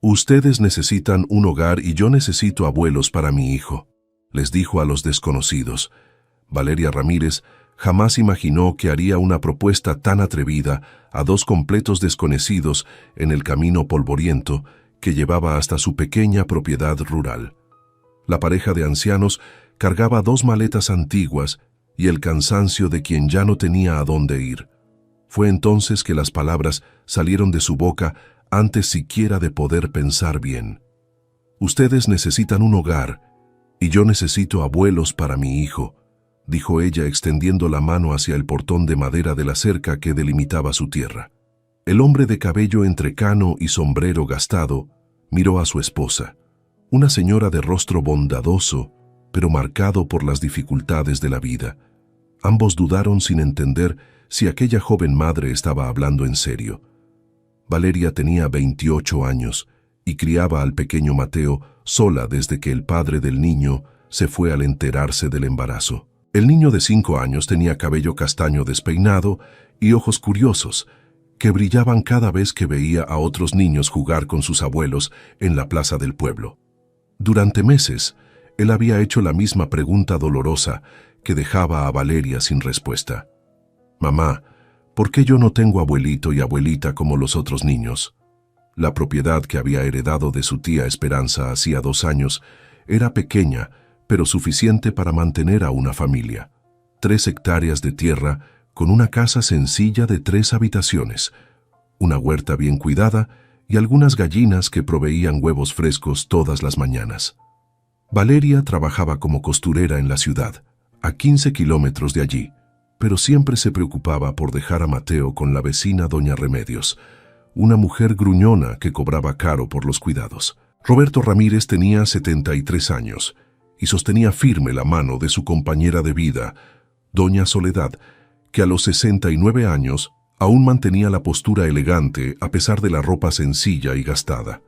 Ustedes necesitan un hogar y yo necesito abuelos para mi hijo, les dijo a los desconocidos. Valeria Ramírez jamás imaginó que haría una propuesta tan atrevida a dos completos desconocidos en el camino polvoriento que llevaba hasta su pequeña propiedad rural. La pareja de ancianos cargaba dos maletas antiguas y el cansancio de quien ya no tenía a dónde ir. Fue entonces que las palabras salieron de su boca antes siquiera de poder pensar bien. Ustedes necesitan un hogar y yo necesito abuelos para mi hijo, dijo ella extendiendo la mano hacia el portón de madera de la cerca que delimitaba su tierra. El hombre de cabello entrecano y sombrero gastado miró a su esposa, una señora de rostro bondadoso, pero marcado por las dificultades de la vida. Ambos dudaron sin entender si aquella joven madre estaba hablando en serio. Valeria tenía 28 años y criaba al pequeño Mateo sola desde que el padre del niño se fue al enterarse del embarazo. El niño de 5 años tenía cabello castaño despeinado y ojos curiosos, que brillaban cada vez que veía a otros niños jugar con sus abuelos en la plaza del pueblo. Durante meses, él había hecho la misma pregunta dolorosa que dejaba a Valeria sin respuesta. «Mamá, ¿por qué yo no tengo abuelito y abuelita como los otros niños?» La propiedad que había heredado de su tía Esperanza hacía 2 años era pequeña, pero suficiente para mantener a una familia. 3 hectáreas de tierra con una casa sencilla de 3 habitaciones, una huerta bien cuidada y algunas gallinas que proveían huevos frescos todas las mañanas. Valeria trabajaba como costurera en la ciudad, a 15 kilómetros de allí, pero siempre se preocupaba por dejar a Mateo con la vecina doña Remedios, una mujer gruñona que cobraba caro por los cuidados. Roberto Ramírez tenía 73 años y sostenía firme la mano de su compañera de vida, doña Soledad, que a los 69 años aún mantenía la postura elegante a pesar de la ropa sencilla y gastada.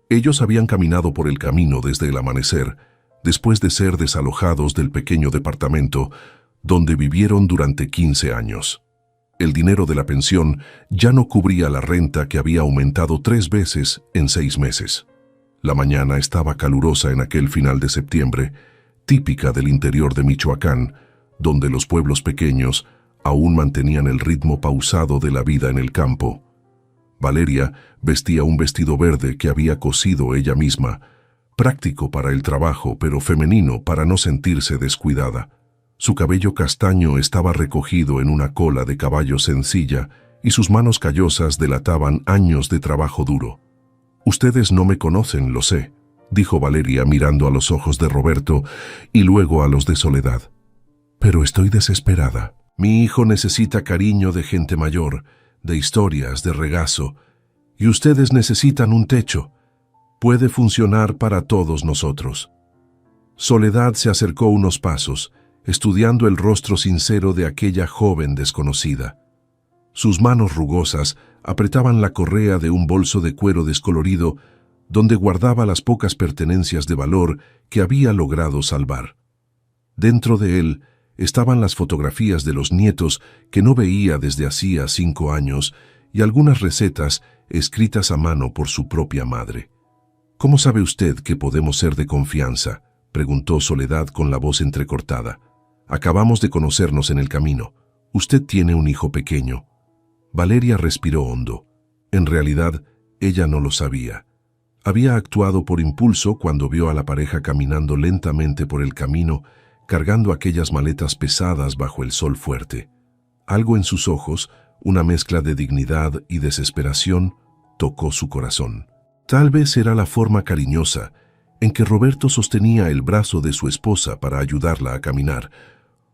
Ellos habían caminado por el camino desde el amanecer, después de ser desalojados del pequeño departamento donde vivieron durante 15 años. El dinero de la pensión ya no cubría la renta que había aumentado 3 veces en 6 meses. La mañana estaba calurosa en aquel final de septiembre, típica del interior de Michoacán, donde los pueblos pequeños aún mantenían el ritmo pausado de la vida en el campo. Valeria vestía un vestido verde que había cosido ella misma, práctico para el trabajo pero femenino para no sentirse descuidada. Su cabello castaño estaba recogido en una cola de caballo sencilla y sus manos callosas delataban años de trabajo duro. «Ustedes no me conocen, lo sé», dijo Valeria mirando a los ojos de Roberto y luego a los de Soledad. «Pero estoy desesperada. Mi hijo necesita cariño de gente mayor, de historias, de regazo, y ustedes necesitan un techo. Puede funcionar para todos nosotros». Soledad se acercó unos pasos, estudiando el rostro sincero de aquella joven desconocida. Sus manos rugosas apretaban la correa de un bolso de cuero descolorido donde guardaba las pocas pertenencias de valor que había logrado salvar. Dentro de él estaban las fotografías de los nietos que no veía desde hacía 5 años y algunas recetas escritas a mano por su propia madre. «¿Cómo sabe usted que podemos ser de confianza?», preguntó Soledad con la voz entrecortada. «Acabamos de conocernos en el camino. Usted tiene un hijo pequeño». Valeria respiró hondo. En realidad, ella no lo sabía. Había actuado por impulso cuando vio a la pareja caminando lentamente por el camino, cargando aquellas maletas pesadas bajo el sol fuerte. Algo en sus ojos, una mezcla de dignidad y desesperación, tocó su corazón. Tal vez era la forma cariñosa en que Roberto sostenía el brazo de su esposa para ayudarla a caminar,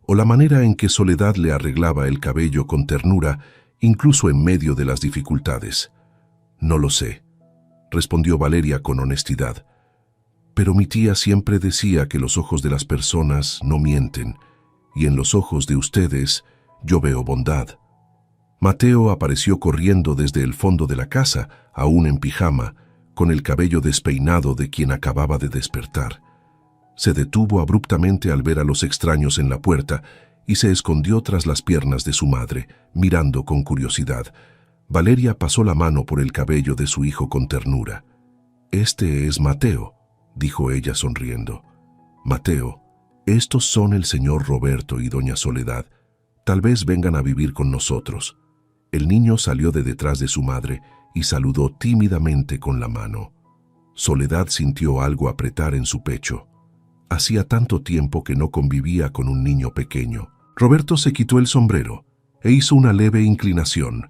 o la manera en que Soledad le arreglaba el cabello con ternura, incluso en medio de las dificultades. «No lo sé», respondió Valeria con honestidad. «Pero mi tía siempre decía que los ojos de las personas no mienten, y en los ojos de ustedes yo veo bondad». Mateo apareció corriendo desde el fondo de la casa, aún en pijama, con el cabello despeinado de quien acababa de despertar. Se detuvo abruptamente al ver a los extraños en la puerta y se escondió tras las piernas de su madre, mirando con curiosidad. Valeria pasó la mano por el cabello de su hijo con ternura. «Este es Mateo», dijo ella sonriendo. «Mateo, estos son el señor Roberto y doña Soledad. Tal vez vengan a vivir con nosotros». El niño salió de detrás de su madre y saludó tímidamente con la mano. Soledad sintió algo apretar en su pecho. Hacía tanto tiempo que no convivía con un niño pequeño. Roberto se quitó el sombrero e hizo una leve inclinación,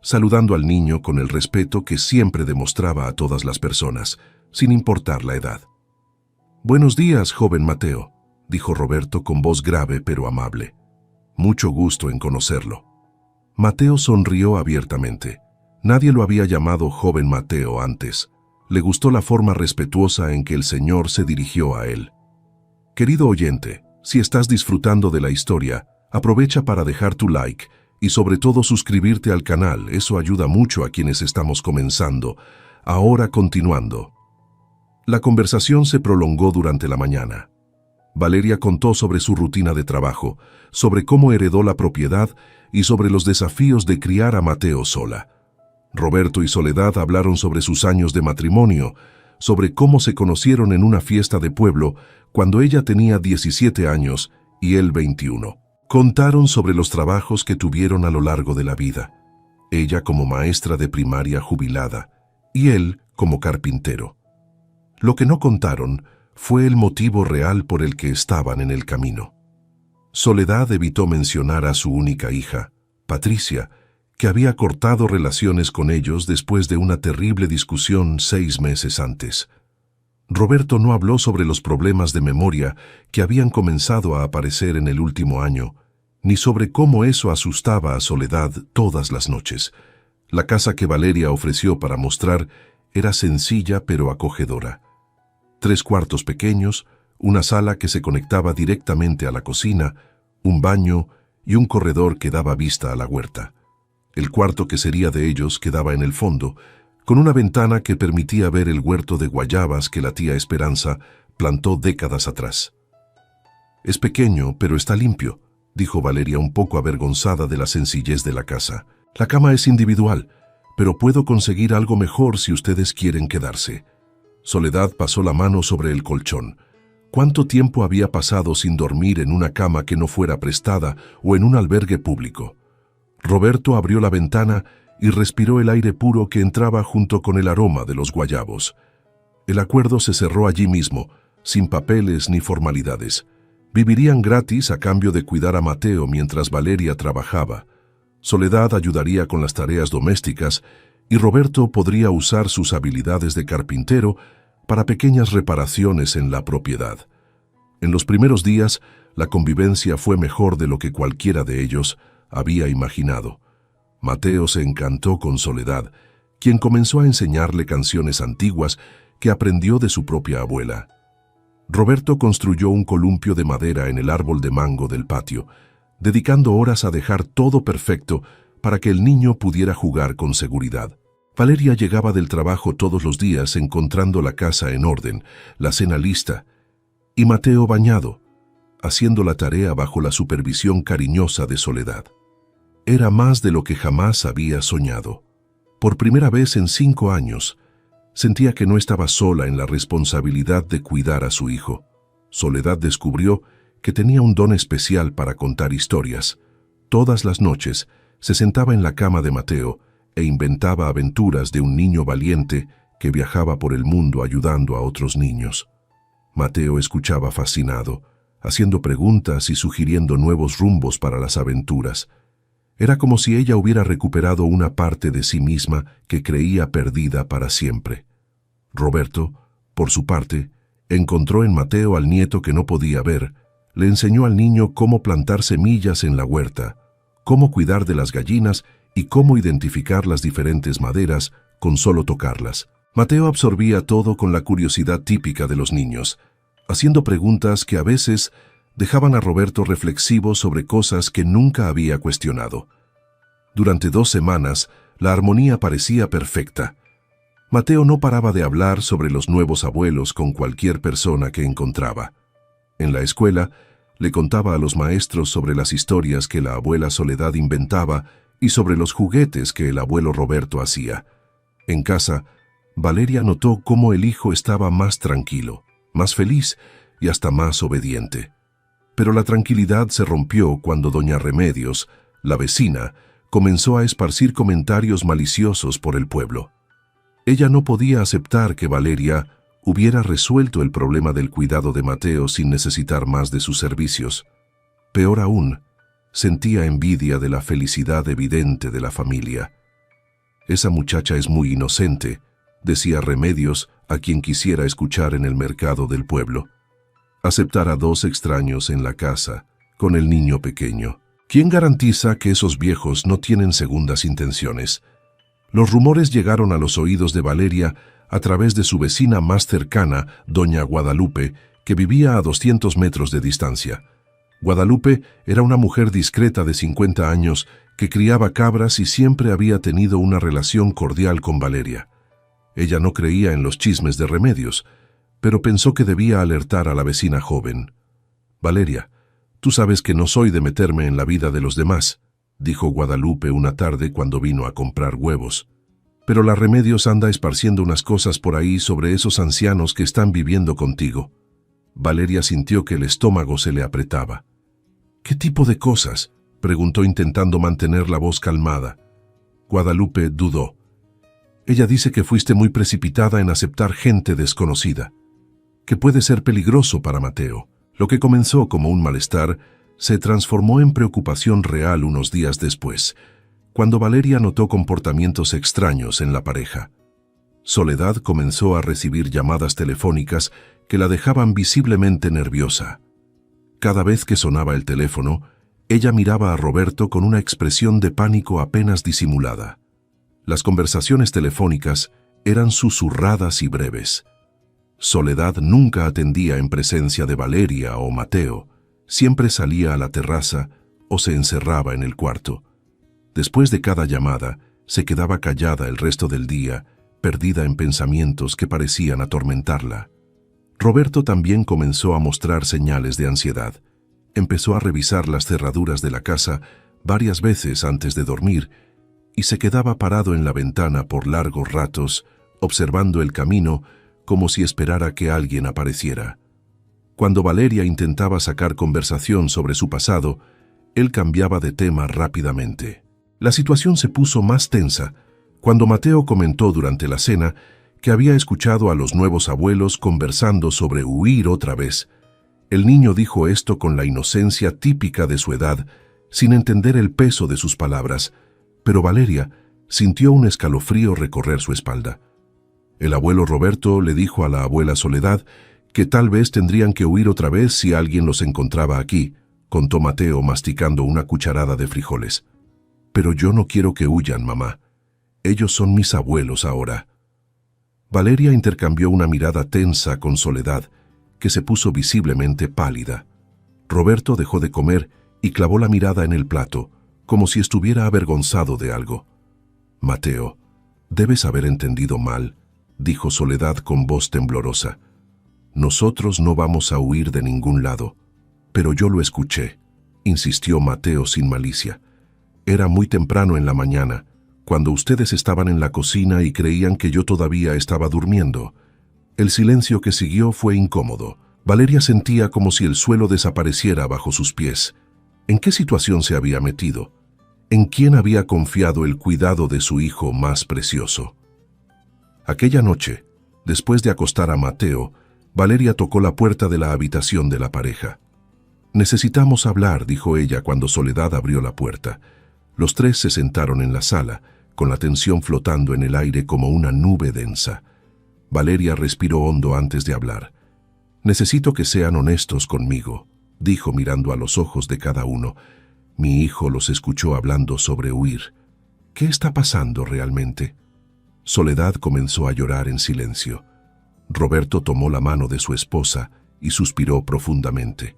saludando al niño con el respeto que siempre demostraba a todas las personas, sin importar la edad. «Buenos días, joven Mateo», dijo Roberto con voz grave pero amable. «Mucho gusto en conocerlo». Mateo sonrió abiertamente. Nadie lo había llamado joven Mateo antes. Le gustó la forma respetuosa en que el señor se dirigió a él. «Querido oyente, si estás disfrutando de la historia, aprovecha para dejar tu like y sobre todo suscribirte al canal. Eso ayuda mucho a quienes estamos comenzando. Ahora continuando». La conversación se prolongó durante la mañana. Valeria contó sobre su rutina de trabajo, sobre cómo heredó la propiedad y sobre los desafíos de criar a Mateo sola. Roberto y Soledad hablaron sobre sus años de matrimonio, sobre cómo se conocieron en una fiesta de pueblo cuando ella tenía 17 años y él 21. Contaron sobre los trabajos que tuvieron a lo largo de la vida, ella como maestra de primaria jubilada y él como carpintero. Lo que no contaron fue el motivo real por el que estaban en el camino. Soledad evitó mencionar a su única hija, Patricia, que había cortado relaciones con ellos después de una terrible discusión 6 meses antes. Roberto no habló sobre los problemas de memoria que habían comenzado a aparecer en el último año, ni sobre cómo eso asustaba a Soledad todas las noches. La casa que Valeria ofreció para mostrar era sencilla pero acogedora. 3 cuartos pequeños, una sala que se conectaba directamente a la cocina, un baño y un corredor que daba vista a la huerta. El cuarto que sería de ellos quedaba en el fondo, con una ventana que permitía ver el huerto de guayabas que la tía Esperanza plantó décadas atrás. «Es pequeño, pero está limpio», dijo Valeria un poco avergonzada de la sencillez de la casa. «La cama es individual, pero puedo conseguir algo mejor si ustedes quieren quedarse». Soledad pasó la mano sobre el colchón. ¿Cuánto tiempo había pasado sin dormir en una cama que no fuera prestada o en un albergue público? Roberto abrió la ventana y respiró el aire puro que entraba junto con el aroma de los guayabos. El acuerdo se cerró allí mismo, sin papeles ni formalidades. Vivirían gratis a cambio de cuidar a Mateo mientras Valeria trabajaba. Soledad ayudaría con las tareas domésticas y Roberto podría usar sus habilidades de carpintero para pequeñas reparaciones en la propiedad. En los primeros días, la convivencia fue mejor de lo que cualquiera de ellos había imaginado. Mateo se encantó con Soledad, quien comenzó a enseñarle canciones antiguas que aprendió de su propia abuela. Roberto construyó un columpio de madera en el árbol de mango del patio, dedicando horas a dejar todo perfecto para que el niño pudiera jugar con seguridad. Valeria llegaba del trabajo todos los días encontrando la casa en orden, la cena lista, y Mateo bañado, haciendo la tarea bajo la supervisión cariñosa de Soledad. Era más de lo que jamás había soñado. Por primera vez en 5 años, sentía que no estaba sola en la responsabilidad de cuidar a su hijo. Soledad descubrió que tenía un don especial para contar historias. Todas las noches se sentaba en la cama de Mateo e inventaba aventuras de un niño valiente que viajaba por el mundo ayudando a otros niños. Mateo escuchaba fascinado, haciendo preguntas y sugiriendo nuevos rumbos para las aventuras. Era como si ella hubiera recuperado una parte de sí misma que creía perdida para siempre. Roberto, por su parte, encontró en Mateo al nieto que no podía ver. Le enseñó al niño cómo plantar semillas en la huerta, cómo cuidar de las gallinas y cómo identificar las diferentes maderas con solo tocarlas. Mateo absorbía todo con la curiosidad típica de los niños, haciendo preguntas que a veces dejaban a Roberto reflexivo sobre cosas que nunca había cuestionado. Durante 2 semanas, la armonía parecía perfecta. Mateo no paraba de hablar sobre los nuevos abuelos con cualquier persona que encontraba. En la escuela, le contaba a los maestros sobre las historias que la abuela Soledad inventaba y sobre los juguetes que el abuelo Roberto hacía. En casa, Valeria notó cómo el hijo estaba más tranquilo, más feliz y hasta más obediente. Pero la tranquilidad se rompió cuando doña Remedios, la vecina, comenzó a esparcir comentarios maliciosos por el pueblo. Ella no podía aceptar que Valeria hubiera resuelto el problema del cuidado de Mateo sin necesitar más de sus servicios. Peor aún, sentía envidia de la felicidad evidente de la familia. «Esa muchacha es muy inocente», decía Remedios a quien quisiera escuchar en el mercado del pueblo. «Aceptar a 2 extraños en la casa, con el niño pequeño. ¿Quién garantiza que esos viejos no tienen segundas intenciones?» Los rumores llegaron a los oídos de Valeria a través de su vecina más cercana, doña Guadalupe, que vivía a 200 metros de distancia. Guadalupe era una mujer discreta de 50 años que criaba cabras y siempre había tenido una relación cordial con Valeria. Ella no creía en los chismes de Remedios, pero pensó que debía alertar a la vecina joven. «Valeria, tú sabes que no soy de meterme en la vida de los demás», dijo Guadalupe una tarde cuando vino a comprar huevos. «Pero la Remedios anda esparciendo unas cosas por ahí sobre esos ancianos que están viviendo contigo». Valeria sintió que el estómago se le apretaba. «¿Qué tipo de cosas?», preguntó intentando mantener la voz calmada. Guadalupe dudó. «Ella dice que fuiste muy precipitada en aceptar gente desconocida, que puede ser peligroso para Mateo». Lo que comenzó como un malestar se transformó en preocupación real unos días después, cuando Valeria notó comportamientos extraños en la pareja. Soledad comenzó a recibir llamadas telefónicas que la dejaban visiblemente nerviosa. Cada vez que sonaba el teléfono, ella miraba a Roberto con una expresión de pánico apenas disimulada. Las conversaciones telefónicas eran susurradas y breves. Soledad nunca atendía en presencia de Valeria o Mateo, siempre salía a la terraza o se encerraba en el cuarto. Después de cada llamada, se quedaba callada el resto del día, perdida en pensamientos que parecían atormentarla. Roberto también comenzó a mostrar señales de ansiedad. Empezó a revisar las cerraduras de la casa varias veces antes de dormir y se quedaba parado en la ventana por largos ratos, observando el camino como si esperara que alguien apareciera. Cuando Valeria intentaba sacar conversación sobre su pasado, él cambiaba de tema rápidamente. La situación se puso más tensa cuando Mateo comentó durante la cena que había escuchado a los nuevos abuelos conversando sobre huir otra vez. El niño dijo esto con la inocencia típica de su edad, sin entender el peso de sus palabras, pero Valeria sintió un escalofrío recorrer su espalda. El abuelo Roberto le dijo a la abuela Soledad que tal vez tendrían que huir otra vez si alguien los encontraba aquí, contó Mateo masticando una cucharada de frijoles. «Pero yo no quiero que huyan, mamá. Ellos son mis abuelos ahora». Valeria intercambió una mirada tensa con Soledad, que se puso visiblemente pálida. Roberto dejó de comer y clavó la mirada en el plato, como si estuviera avergonzado de algo. «Mateo, debes haber entendido mal», dijo Soledad con voz temblorosa. «Nosotros no vamos a huir de ningún lado». «Pero yo lo escuché», insistió Mateo sin malicia. «Era muy temprano en la mañana, cuando ustedes estaban en la cocina y creían que yo todavía estaba durmiendo». El silencio que siguió fue incómodo. Valeria sentía como si el suelo desapareciera bajo sus pies. ¿En qué situación se había metido? ¿En quién había confiado el cuidado de su hijo más precioso? Aquella noche, después de acostar a Mateo, Valeria tocó la puerta de la habitación de la pareja. «Necesitamos hablar», dijo ella cuando Soledad abrió la puerta. Los tres se sentaron en la sala, con la tensión flotando en el aire como una nube densa. Valeria respiró hondo antes de hablar. «Necesito que sean honestos conmigo», dijo mirando a los ojos de cada uno. «Mi hijo los escuchó hablando sobre huir. ¿Qué está pasando realmente?» Soledad comenzó a llorar en silencio. Roberto tomó la mano de su esposa y suspiró profundamente.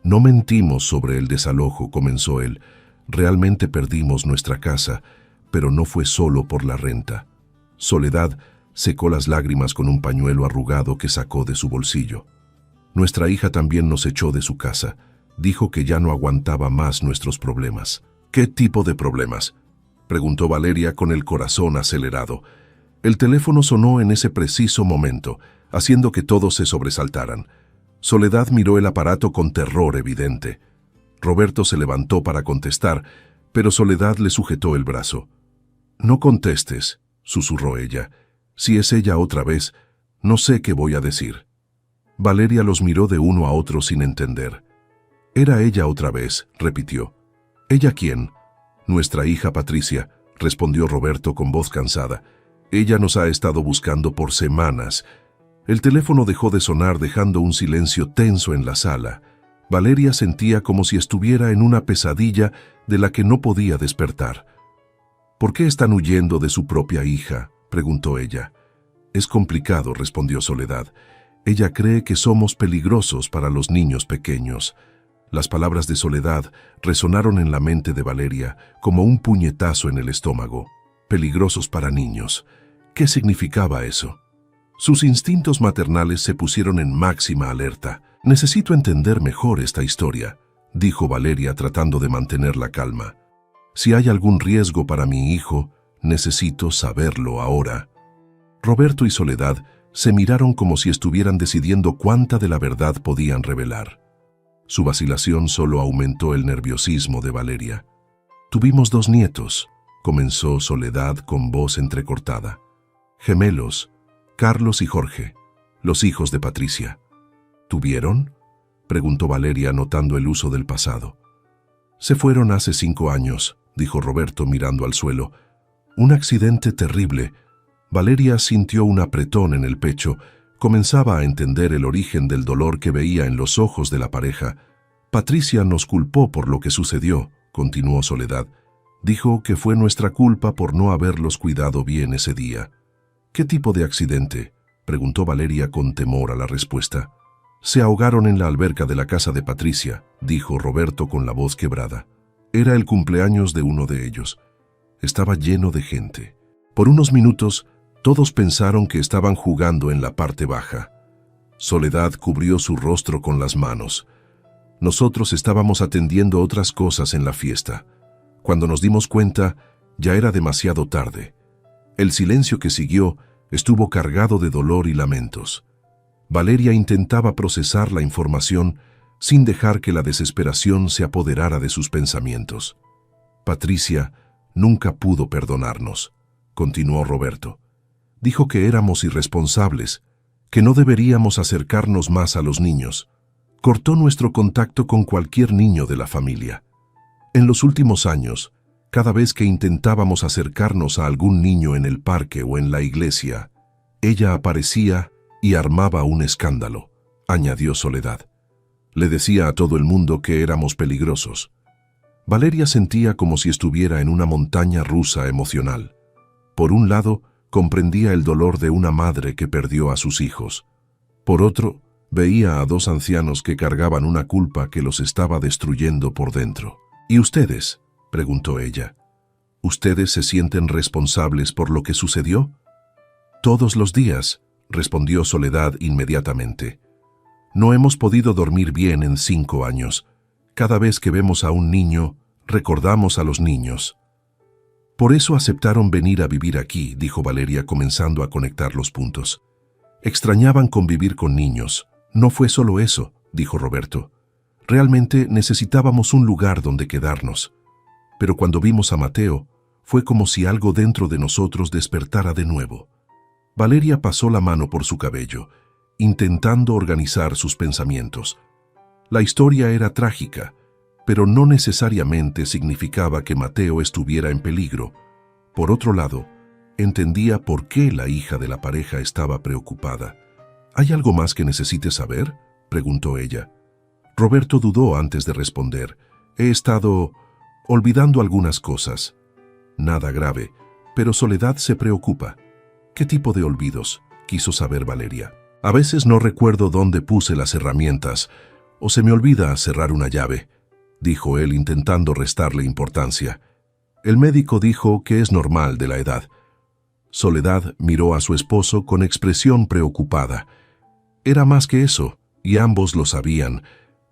«No mentimos sobre el desalojo», comenzó él. «Realmente perdimos nuestra casa, pero no fue solo por la renta». Soledad secó las lágrimas con un pañuelo arrugado que sacó de su bolsillo. «Nuestra hija también nos echó de su casa. Dijo que ya no aguantaba más nuestros problemas». «¿Qué tipo de problemas?», preguntó Valeria con el corazón acelerado. El teléfono sonó en ese preciso momento, haciendo que todos se sobresaltaran. Soledad miró el aparato con terror evidente. Roberto se levantó para contestar, pero Soledad le sujetó el brazo. «No contestes», susurró ella. «Si es ella otra vez, no sé qué voy a decir». Valeria los miró de uno a otro sin entender. «Era ella otra vez», repitió. «¿Ella quién?» «Nuestra hija Patricia», respondió Roberto con voz cansada. «Ella nos ha estado buscando por semanas». El teléfono dejó de sonar dejando un silencio tenso en la sala. Valeria sentía como si estuviera en una pesadilla de la que no podía despertar. «¿Por qué están huyendo de su propia hija?», preguntó ella. «Es complicado», respondió Soledad. «Ella cree que somos peligrosos para los niños pequeños». Las palabras de Soledad resonaron en la mente de Valeria como un puñetazo en el estómago. Peligrosos para niños. ¿Qué significaba eso? Sus instintos maternales se pusieron en máxima alerta. «Necesito entender mejor esta historia», dijo Valeria tratando de mantener la calma. «Si hay algún riesgo para mi hijo, necesito saberlo ahora». Roberto y Soledad se miraron como si estuvieran decidiendo cuánta de la verdad podían revelar. Su vacilación solo aumentó el nerviosismo de Valeria. «Tuvimos 2 nietos», comenzó Soledad con voz entrecortada. «Gemelos, Carlos y Jorge, los hijos de Patricia». «¿Tuvieron?», preguntó Valeria notando el uso del pasado. «Se fueron hace 5 años», dijo Roberto mirando al suelo. «Un accidente terrible». Valeria sintió un apretón en el pecho. Comenzaba a entender el origen del dolor que veía en los ojos de la pareja. «Patricia nos culpó por lo que sucedió», continuó Soledad. «Dijo que fue nuestra culpa por no haberlos cuidado bien ese día». «¿Qué tipo de accidente?», preguntó Valeria con temor a la respuesta. «Se ahogaron en la alberca de la casa de Patricia», dijo Roberto con la voz quebrada. Era el cumpleaños de uno de ellos. Estaba lleno de gente. Por unos minutos, todos pensaron que estaban jugando en la parte baja. Soledad cubrió su rostro con las manos. «Nosotros estábamos atendiendo otras cosas en la fiesta. Cuando nos dimos cuenta, ya era demasiado tarde». El silencio que siguió estuvo cargado de dolor y lamentos. Valeria intentaba procesar la información sin dejar que la desesperación se apoderara de sus pensamientos. «Patricia nunca pudo perdonarnos», continuó Roberto. «Dijo que éramos irresponsables, que no deberíamos acercarnos más a los niños. Cortó nuestro contacto con cualquier niño de la familia. En los últimos años, cada vez que intentábamos acercarnos a algún niño en el parque o en la iglesia, ella aparecía y armaba un escándalo», añadió Soledad. «Le decía a todo el mundo que éramos peligrosos». Valeria sentía como si estuviera en una montaña rusa emocional. Por un lado, comprendía el dolor de una madre que perdió a sus hijos. Por otro, veía a 2 ancianos que cargaban una culpa que los estaba destruyendo por dentro. «¿Y ustedes?», preguntó ella. «¿Ustedes se sienten responsables por lo que sucedió?». «Todos los días», respondió Soledad inmediatamente. «No hemos podido dormir bien en 5 años. Cada vez que vemos a un niño, recordamos a los niños». «Por eso aceptaron venir a vivir aquí», dijo Valeria comenzando a conectar los puntos. «Extrañaban convivir con niños. No fue solo eso», dijo Roberto. «Realmente necesitábamos un lugar donde quedarnos. Pero cuando vimos a Mateo, fue como si algo dentro de nosotros despertara de nuevo». Valeria pasó la mano por su cabello, intentando organizar sus pensamientos. La historia era trágica, pero no necesariamente significaba que Mateo estuviera en peligro. Por otro lado, entendía por qué la hija de la pareja estaba preocupada. «¿Hay algo más que necesites saber?», preguntó ella. Roberto dudó antes de responder. «He estado olvidando algunas cosas». «Nada grave, pero Soledad se preocupa». «¿Qué tipo de olvidos?», quiso saber Valeria. «A veces no recuerdo dónde puse las herramientas, o se me olvida cerrar una llave», dijo él intentando restarle importancia. «El médico dijo que es normal de la edad». Soledad miró a su esposo con expresión preocupada. Era más que eso, y ambos lo sabían,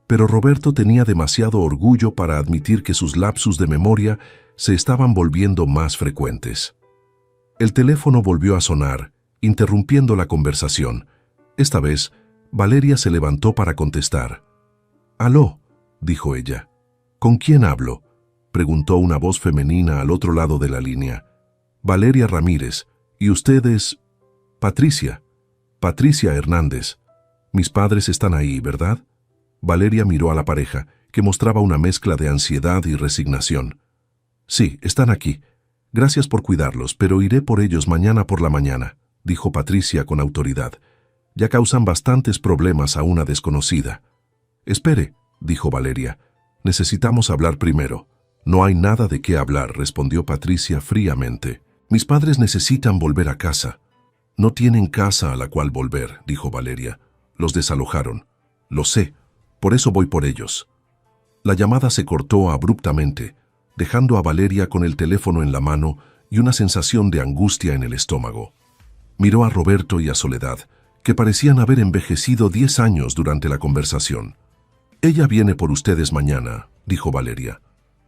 pero Roberto tenía demasiado orgullo para admitir que sus lapsus de memoria se estaban volviendo más frecuentes. El teléfono volvió a sonar, interrumpiendo la conversación. Esta vez, Valeria se levantó para contestar. «Aló», dijo ella. «¿Con quién hablo?», preguntó una voz femenina al otro lado de la línea. «Valeria Ramírez. ¿Y usted es...?» «Patricia. Patricia Hernández. Mis padres están ahí, ¿verdad?». Valeria miró a la pareja, que mostraba una mezcla de ansiedad y resignación. «Sí, están aquí. Gracias por cuidarlos, pero iré por ellos mañana por la mañana», dijo Patricia con autoridad. «Ya causan bastantes problemas a una desconocida». «Espere», dijo Valeria. «Necesitamos hablar primero». «No hay nada de qué hablar», respondió Patricia fríamente. «Mis padres necesitan volver a casa». «No tienen casa a la cual volver», dijo Valeria. «Los desalojaron». «Lo sé. Por eso voy por ellos». La llamada se cortó abruptamente, dejando a Valeria con el teléfono en la mano y una sensación de angustia en el estómago. Miró a Roberto y a Soledad, que parecían haber envejecido 10 años durante la conversación. «Ella viene por ustedes mañana», dijo Valeria.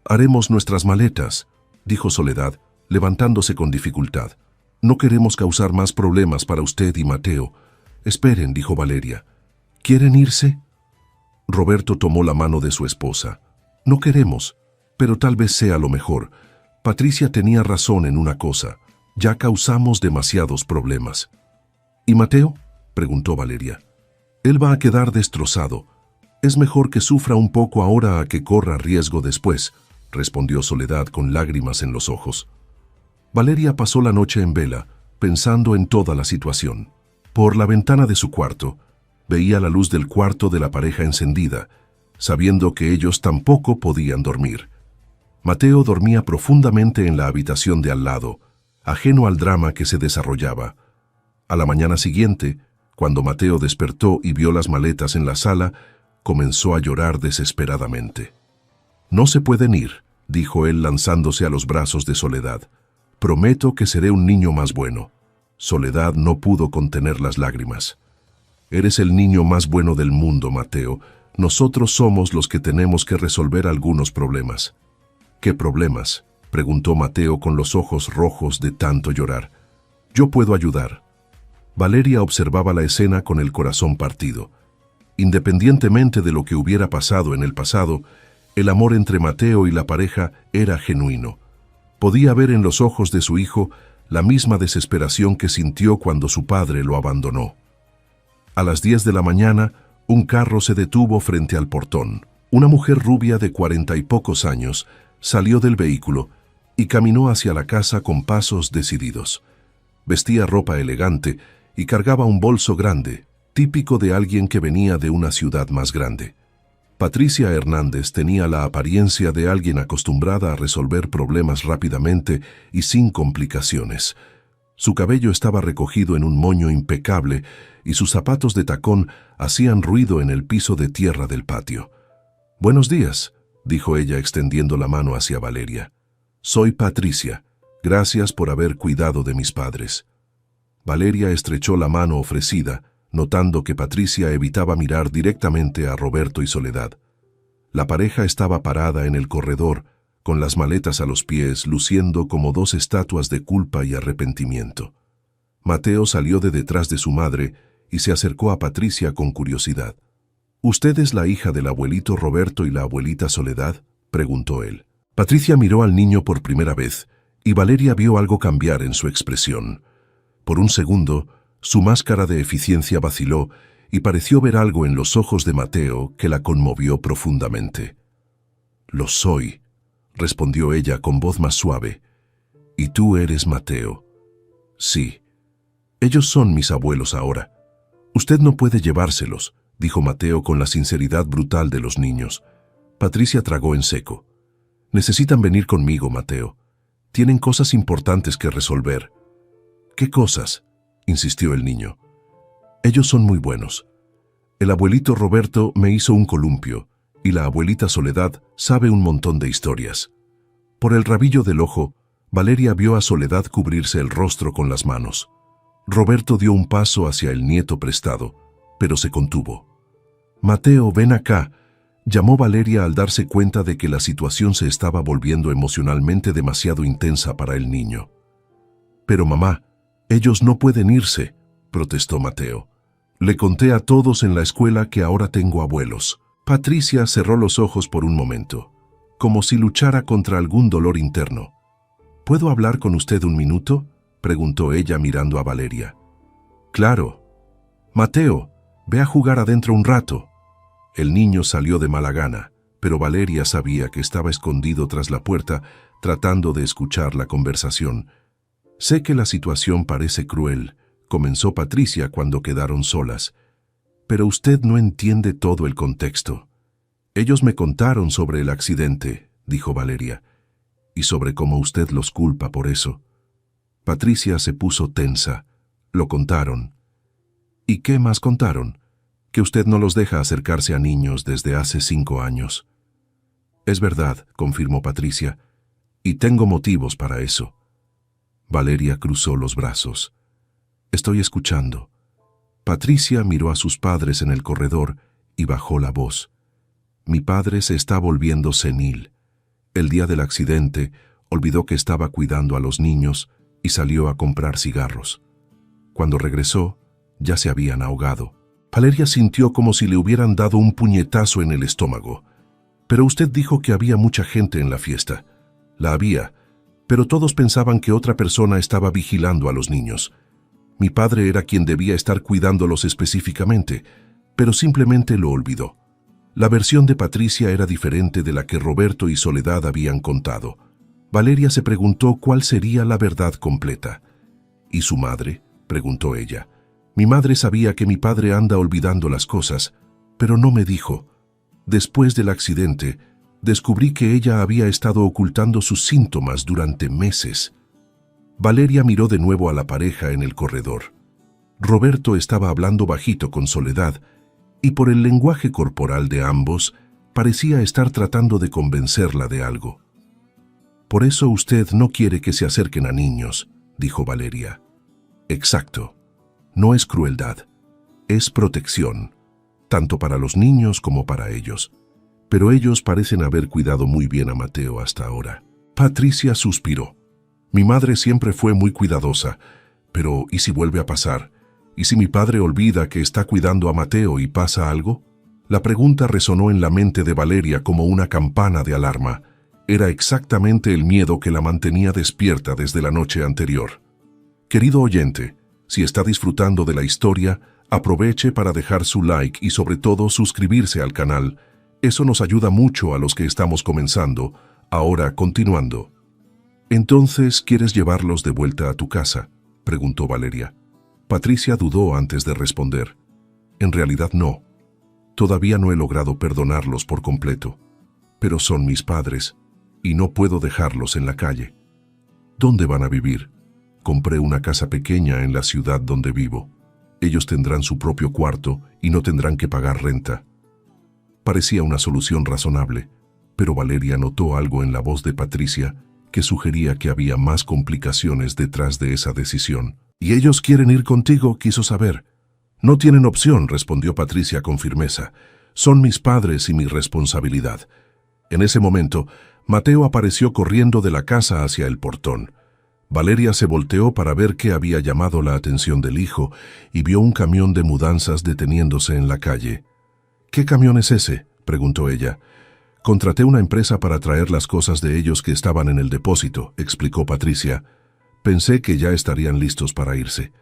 «Haremos nuestras maletas», dijo Soledad, levantándose con dificultad. «No queremos causar más problemas para usted y Mateo». «Esperen», dijo Valeria. «¿Quieren irse?». Roberto tomó la mano de su esposa. «No queremos, pero tal vez sea lo mejor. Patricia tenía razón en una cosa. Ya causamos demasiados problemas». «¿Y Mateo?», preguntó Valeria. «Él va a quedar destrozado. Es mejor que sufra un poco ahora a que corra riesgo después», respondió Soledad con lágrimas en los ojos. Valeria pasó la noche en vela, pensando en toda la situación. Por la ventana de su cuarto, veía la luz del cuarto de la pareja encendida, sabiendo que ellos tampoco podían dormir. Mateo dormía profundamente en la habitación de al lado, ajeno al drama que se desarrollaba. A la mañana siguiente, cuando Mateo despertó y vio las maletas en la sala, comenzó a llorar desesperadamente. «No se pueden ir», dijo él lanzándose a los brazos de Soledad. «Prometo que seré un niño más bueno». Soledad no pudo contener las lágrimas. «Eres el niño más bueno del mundo, Mateo. Nosotros somos los que tenemos que resolver algunos problemas». «¿Qué problemas?», preguntó Mateo con los ojos rojos de tanto llorar. «Yo puedo ayudar». Valeria observaba la escena con el corazón partido. Independientemente de lo que hubiera pasado en el pasado, el amor entre Mateo y la pareja era genuino. Podía ver en los ojos de su hijo la misma desesperación que sintió cuando su padre lo abandonó. A las 10 de la mañana, un carro se detuvo frente al portón. Una mujer rubia de 40 y pocos años salió del vehículo y caminó hacia la casa con pasos decididos. Vestía ropa elegante y cargaba un bolso grande, típico de alguien que venía de una ciudad más grande. Patricia Hernández tenía la apariencia de alguien acostumbrada a resolver problemas rápidamente y sin complicaciones. Su cabello estaba recogido en un moño impecable y sus zapatos de tacón hacían ruido en el piso de tierra del patio. «Buenos días», dijo ella extendiendo la mano hacia Valeria. «Soy Patricia. Gracias por haber cuidado de mis padres». Valeria estrechó la mano ofrecida, notando que Patricia evitaba mirar directamente a Roberto y Soledad. La pareja estaba parada en el corredor, con las maletas a los pies, luciendo como dos estatuas de culpa y arrepentimiento. Mateo salió de detrás de su madre y se acercó a Patricia con curiosidad. «¿Usted es la hija del abuelito Roberto y la abuelita Soledad?», preguntó él. Patricia miró al niño por primera vez y Valeria vio algo cambiar en su expresión. Por un segundo, su máscara de eficiencia vaciló y pareció ver algo en los ojos de Mateo que la conmovió profundamente. «Lo soy», respondió ella con voz más suave. «¿Y tú eres Mateo?». «Sí. Ellos son mis abuelos ahora». «Usted no puede llevárselos», dijo Mateo con la sinceridad brutal de los niños. Patricia tragó en seco. «Necesitan venir conmigo, Mateo. Tienen cosas importantes que resolver». «¿Qué cosas?», insistió el niño. «Ellos son muy buenos. El abuelito Roberto me hizo un columpio y la abuelita Soledad sabe un montón de historias». Por el rabillo del ojo, Valeria vio a Soledad cubrirse el rostro con las manos. Roberto dio un paso hacia el nieto prestado, pero se contuvo. «Mateo, ven acá», llamó Valeria al darse cuenta de que la situación se estaba volviendo emocionalmente demasiado intensa para el niño. Pero mamá, ellos no pueden irse, protestó Mateo. Le conté a todos en la escuela que ahora tengo abuelos. Patricia cerró los ojos por un momento, como si luchara contra algún dolor interno. ¿Puedo hablar con usted un minuto?, preguntó ella mirando a Valeria. Claro. Mateo, ve a jugar adentro un rato. El niño salió de mala gana, pero Valeria sabía que estaba escondido tras la puerta, tratando de escuchar la conversación. Sé que la situación parece cruel, comenzó Patricia cuando quedaron solas. Pero usted no entiende todo el contexto. Ellos me contaron sobre el accidente, dijo Valeria, y sobre cómo usted los culpa por eso. Patricia se puso tensa. Lo contaron. ¿Y qué más contaron? Que usted no los deja acercarse a niños desde hace 5 años. Es verdad, confirmó Patricia, y tengo motivos para eso. Valeria cruzó los brazos. Estoy escuchando. Patricia miró a sus padres en el corredor y bajó la voz. Mi padre se está volviendo senil. El día del accidente, olvidó que estaba cuidando a los niños y salió a comprar cigarros. Cuando regresó, ya se habían ahogado. Valeria sintió como si le hubieran dado un puñetazo en el estómago. Pero usted dijo que había mucha gente en la fiesta. La había, pero todos pensaban que otra persona estaba vigilando a los niños. Mi padre era quien debía estar cuidándolos específicamente, pero simplemente lo olvidó. La versión de Patricia era diferente de la que Roberto y Soledad habían contado. Valeria se preguntó cuál sería la verdad completa. ¿Y su madre?, preguntó ella. Mi madre sabía que mi padre anda olvidando las cosas, pero no me dijo. Después del accidente, descubrí que ella había estado ocultando sus síntomas durante meses. Valeria miró de nuevo a la pareja en el corredor. Roberto estaba hablando bajito con Soledad, y por el lenguaje corporal de ambos, parecía estar tratando de convencerla de algo. Por eso usted no quiere que se acerquen a niños, dijo Valeria. Exacto. No es crueldad, es protección, tanto para los niños como para ellos. Pero ellos parecen haber cuidado muy bien a Mateo hasta ahora. Patricia suspiró. Mi madre siempre fue muy cuidadosa, pero ¿y si vuelve a pasar? ¿Y si mi padre olvida que está cuidando a Mateo y pasa algo? La pregunta resonó en la mente de Valeria como una campana de alarma. Era exactamente el miedo que la mantenía despierta desde la noche anterior. Querido oyente, si está disfrutando de la historia, aproveche para dejar su like y sobre todo suscribirse al canal. Eso nos ayuda mucho a los que estamos comenzando. Ahora, continuando. ¿Entonces quieres llevarlos de vuelta a tu casa?, preguntó Valeria. Patricia dudó antes de responder. En realidad no. Todavía no he logrado perdonarlos por completo. Pero son mis padres, y no puedo dejarlos en la calle. ¿Dónde van a vivir? Compré una casa pequeña en la ciudad donde vivo. Ellos tendrán su propio cuarto y no tendrán que pagar renta. Parecía una solución razonable, pero Valeria notó algo en la voz de Patricia que sugería que había más complicaciones detrás de esa decisión. ¿Y ellos quieren ir contigo?, quiso saber. No tienen opción, respondió Patricia con firmeza. Son mis padres y mi responsabilidad. En ese momento, Mateo apareció corriendo de la casa hacia el portón. Valeria se volteó para ver qué había llamado la atención del hijo y vio un camión de mudanzas deteniéndose en la calle. ¿Qué camión es ese?, preguntó ella. Contraté una empresa para traer las cosas de ellos que estaban en el depósito, explicó Patricia. Pensé que ya estarían listos para irse.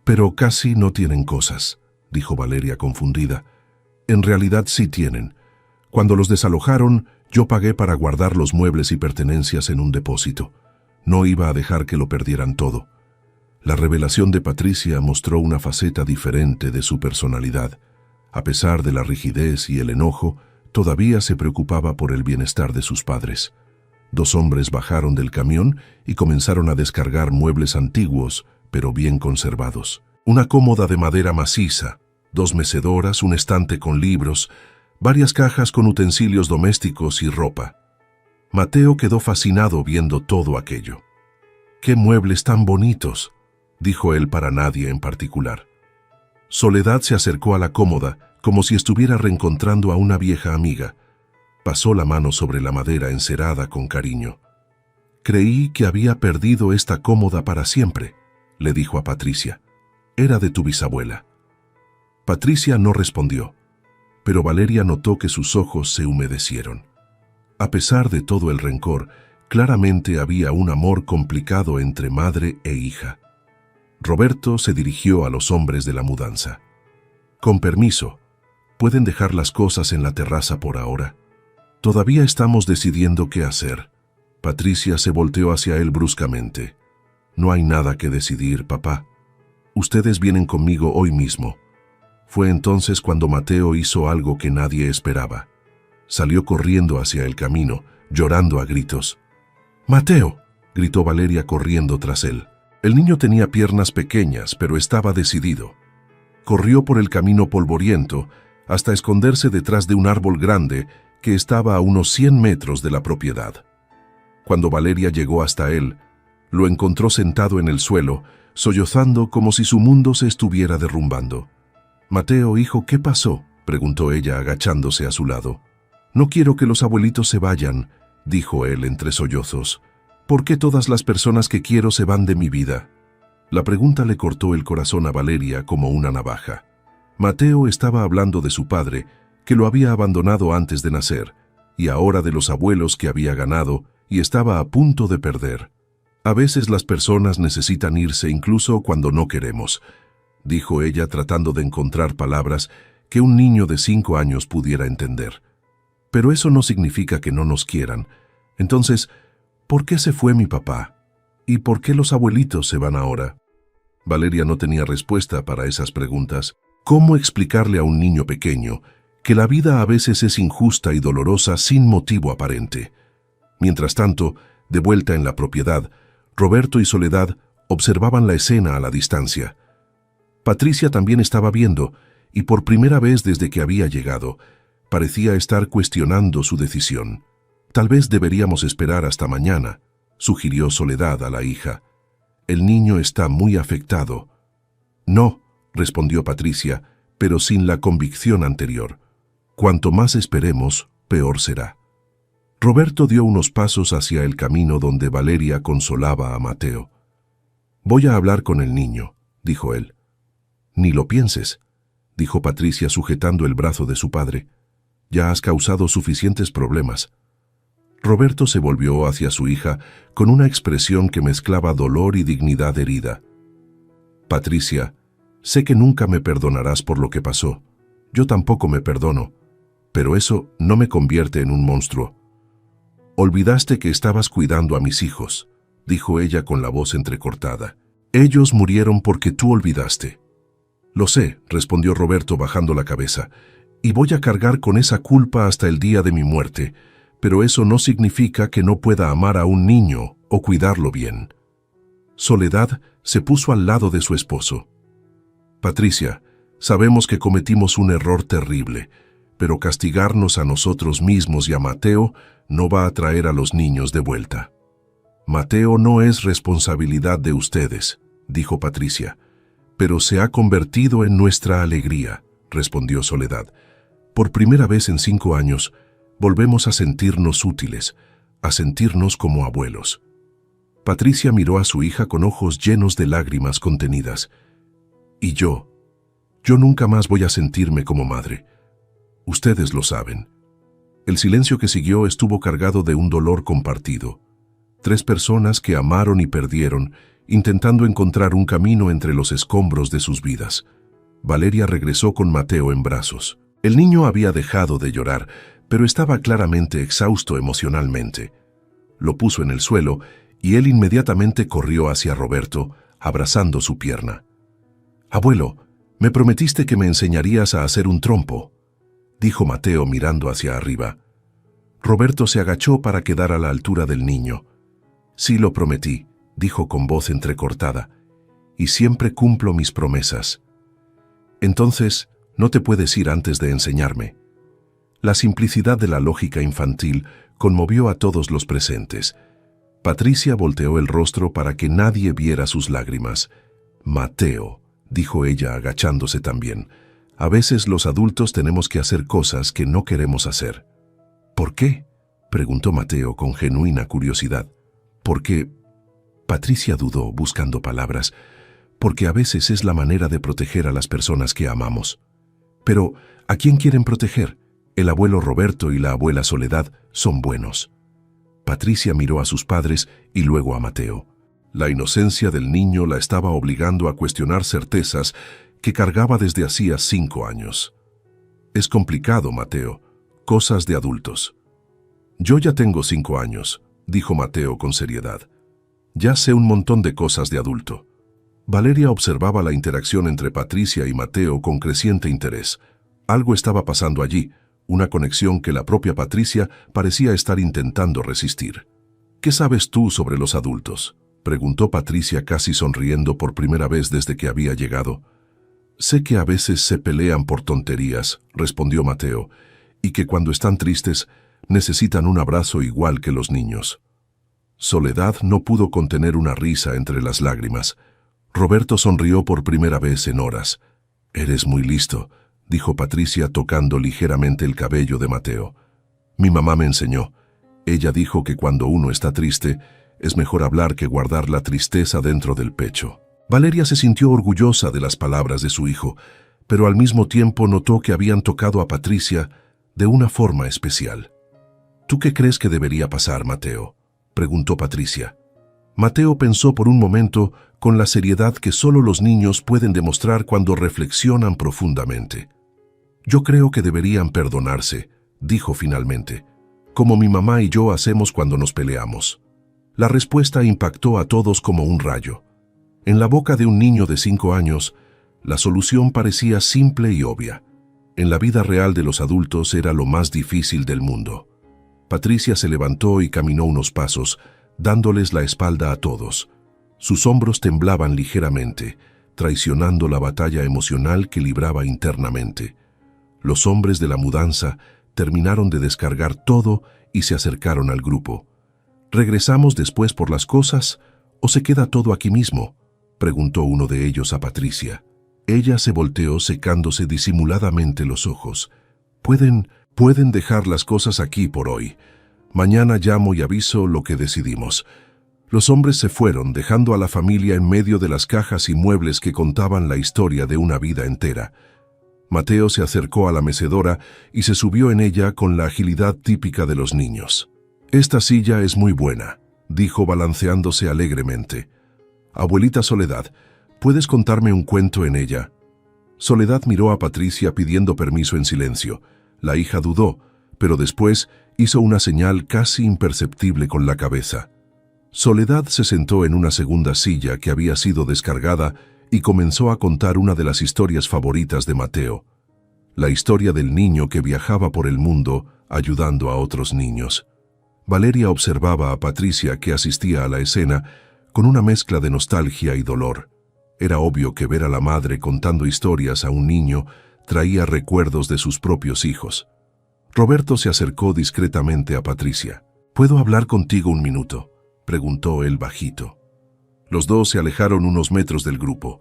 Pero casi no tienen cosas, dijo Valeria confundida. En realidad sí tienen. Cuando los desalojaron, yo pagué para guardar los muebles y pertenencias en un depósito. No iba a dejar que lo perdieran todo. La revelación de Patricia mostró una faceta diferente de su personalidad. A pesar de la rigidez y el enojo, todavía se preocupaba por el bienestar de sus padres. 2 hombres bajaron del camión y comenzaron a descargar muebles antiguos, pero bien conservados. Una cómoda de madera maciza, 2 mecedoras, un estante con libros, varias cajas con utensilios domésticos y ropa. Mateo quedó fascinado viendo todo aquello. «¡Qué muebles tan bonitos!», dijo él para nadie en particular. Soledad se acercó a la cómoda como si estuviera reencontrando a una vieja amiga. Pasó la mano sobre la madera encerada con cariño. Creí que había perdido esta cómoda para siempre, le dijo a Patricia. Era de tu bisabuela. Patricia no respondió, pero Valeria notó que sus ojos se humedecieron. A pesar de todo el rencor, claramente había un amor complicado entre madre e hija. Roberto se dirigió a los hombres de la mudanza. Con permiso, ¿pueden dejar las cosas en la terraza por ahora? Todavía estamos decidiendo qué hacer. Patricia se volteó hacia él bruscamente. No hay nada que decidir, papá. Ustedes vienen conmigo hoy mismo. Fue entonces cuando Mateo hizo algo que nadie esperaba. Salió corriendo hacia el camino, llorando a gritos. ¡Mateo!, gritó Valeria corriendo tras él. El niño tenía piernas pequeñas, pero estaba decidido. Corrió por el camino polvoriento hasta esconderse detrás de un árbol grande que estaba a unos 100 metros de la propiedad. Cuando Valeria llegó hasta él, lo encontró sentado en el suelo, sollozando como si su mundo se estuviera derrumbando. «Mateo, hijo, ¿qué pasó?», preguntó ella agachándose a su lado. «No quiero que los abuelitos se vayan», dijo él entre sollozos. «¿Por qué todas las personas que quiero se van de mi vida?». La pregunta le cortó el corazón a Valeria como una navaja. Mateo estaba hablando de su padre, que lo había abandonado antes de nacer, y ahora de los abuelos que había ganado y estaba a punto de perder. «A veces las personas necesitan irse incluso cuando no queremos», dijo ella tratando de encontrar palabras que un niño de 5 años pudiera entender. «Pero eso no significa que no nos quieran. Entonces, ¿por qué se fue mi papá? ¿Y por qué los abuelitos se van ahora?». Valeria no tenía respuesta para esas preguntas. ¿Cómo explicarle a un niño pequeño que la vida a veces es injusta y dolorosa sin motivo aparente? Mientras tanto, de vuelta en la propiedad, Roberto y Soledad observaban la escena a la distancia. Patricia también estaba viendo, y por primera vez desde que había llegado, parecía estar cuestionando su decisión. «Tal vez deberíamos esperar hasta mañana», sugirió Soledad a la hija. «El niño está muy afectado». «No», respondió Patricia, pero sin la convicción anterior. «Cuanto más esperemos, peor será». Roberto dio unos pasos hacia el camino donde Valeria consolaba a Mateo. «Voy a hablar con el niño», dijo él. «Ni lo pienses», dijo Patricia sujetando el brazo de su padre. «Ya has causado suficientes problemas». Roberto se volvió hacia su hija con una expresión que mezclaba dolor y dignidad herida. «Patricia, sé que nunca me perdonarás por lo que pasó. Yo tampoco me perdono, pero eso no me convierte en un monstruo». «Olvidaste que estabas cuidando a mis hijos», dijo ella con la voz entrecortada. «Ellos murieron porque tú olvidaste». «Lo sé», respondió Roberto bajando la cabeza, «y voy a cargar con esa culpa hasta el día de mi muerte, pero eso no significa que no pueda amar a un niño o cuidarlo bien». Soledad se puso al lado de su esposo. «Patricia, sabemos que cometimos un error terrible, pero castigarnos a nosotros mismos y a Mateo no va a traer a los niños de vuelta». «Mateo no es responsabilidad de ustedes», dijo Patricia, «pero se ha convertido en nuestra alegría», respondió Soledad. «Por primera vez en 5 años, volvemos a sentirnos útiles, a sentirnos como abuelos». Patricia miró a su hija con ojos llenos de lágrimas contenidas. «Y yo nunca más voy a sentirme como madre. Ustedes lo saben». El silencio que siguió estuvo cargado de un dolor compartido. 3 personas que amaron y perdieron, intentando encontrar un camino entre los escombros de sus vidas. Valeria regresó con Mateo en brazos. El niño había dejado de llorar, pero estaba claramente exhausto emocionalmente. Lo puso en el suelo y él inmediatamente corrió hacia Roberto, abrazando su pierna. «Abuelo, me prometiste que me enseñarías a hacer un trompo», dijo Mateo mirando hacia arriba. Roberto se agachó para quedar a la altura del niño. «Sí lo prometí», dijo con voz entrecortada, «y siempre cumplo mis promesas». «Entonces, no te puedes ir antes de enseñarme». La simplicidad de la lógica infantil conmovió a todos los presentes. Patricia volteó el rostro para que nadie viera sus lágrimas. «Mateo», dijo ella agachándose también, «a veces los adultos tenemos que hacer cosas que no queremos hacer». «¿Por qué?», preguntó Mateo con genuina curiosidad. Porque... Patricia dudó, buscando palabras, porque a veces es la manera de proteger a las personas que amamos. Pero, ¿a quién quieren proteger? El abuelo Roberto y la abuela Soledad son buenos. Patricia miró a sus padres y luego a Mateo. La inocencia del niño la estaba obligando a cuestionar certezas que cargaba desde hacía 5 años. Es complicado, Mateo. Cosas de adultos. Yo ya tengo 5 años, dijo Mateo con seriedad. Ya sé un montón de cosas de adulto. Valeria observaba la interacción entre Patricia y Mateo con creciente interés. Algo estaba pasando allí, una conexión que la propia Patricia parecía estar intentando resistir. ¿Qué sabes tú sobre los adultos?, preguntó Patricia casi sonriendo por primera vez desde que había llegado. Sé que a veces se pelean por tonterías, respondió Mateo, y que cuando están tristes necesitan un abrazo igual que los niños. Soledad no pudo contener una risa entre las lágrimas. Roberto sonrió por primera vez en horas. «Eres muy listo», dijo Patricia tocando ligeramente el cabello de Mateo. «Mi mamá me enseñó. Ella dijo que cuando uno está triste, es mejor hablar que guardar la tristeza dentro del pecho». Valeria se sintió orgullosa de las palabras de su hijo, pero al mismo tiempo notó que habían tocado a Patricia de una forma especial. «¿Tú qué crees que debería pasar, Mateo?», preguntó Patricia. Mateo pensó por un momento con la seriedad que solo los niños pueden demostrar cuando reflexionan profundamente. «Yo creo que deberían perdonarse», dijo finalmente, «como mi mamá y yo hacemos cuando nos peleamos». La respuesta impactó a todos como un rayo. En la boca de un niño de 5 años, la solución parecía simple y obvia. En la vida real de los adultos era lo más difícil del mundo. Patricia se levantó y caminó unos pasos, dándoles la espalda a todos. Sus hombros temblaban ligeramente, traicionando la batalla emocional que libraba internamente. Los hombres de la mudanza terminaron de descargar todo y se acercaron al grupo. «¿Regresamos después por las cosas o se queda todo aquí mismo?», preguntó uno de ellos a Patricia. Ella se volteó secándose disimuladamente los ojos. Pueden dejar las cosas aquí por hoy. Mañana llamo y aviso lo que decidimos». Los hombres se fueron, dejando a la familia en medio de las cajas y muebles que contaban la historia de una vida entera. Mateo se acercó a la mecedora y se subió en ella con la agilidad típica de los niños. «Esta silla es muy buena», dijo balanceándose alegremente. «Abuelita Soledad, ¿puedes contarme un cuento en ella?». Soledad miró a Patricia pidiendo permiso en silencio. La hija dudó, pero después hizo una señal casi imperceptible con la cabeza. Soledad se sentó en una segunda silla que había sido descargada y comenzó a contar una de las historias favoritas de Mateo. La historia del niño que viajaba por el mundo ayudando a otros niños. Valeria observaba a Patricia, que asistía a la escena, con una mezcla de nostalgia y dolor. Era obvio que ver a la madre contando historias a un niño traía recuerdos de sus propios hijos. Roberto se acercó discretamente a Patricia. «¿Puedo hablar contigo un minuto?», preguntó él bajito. Los dos se alejaron unos metros del grupo.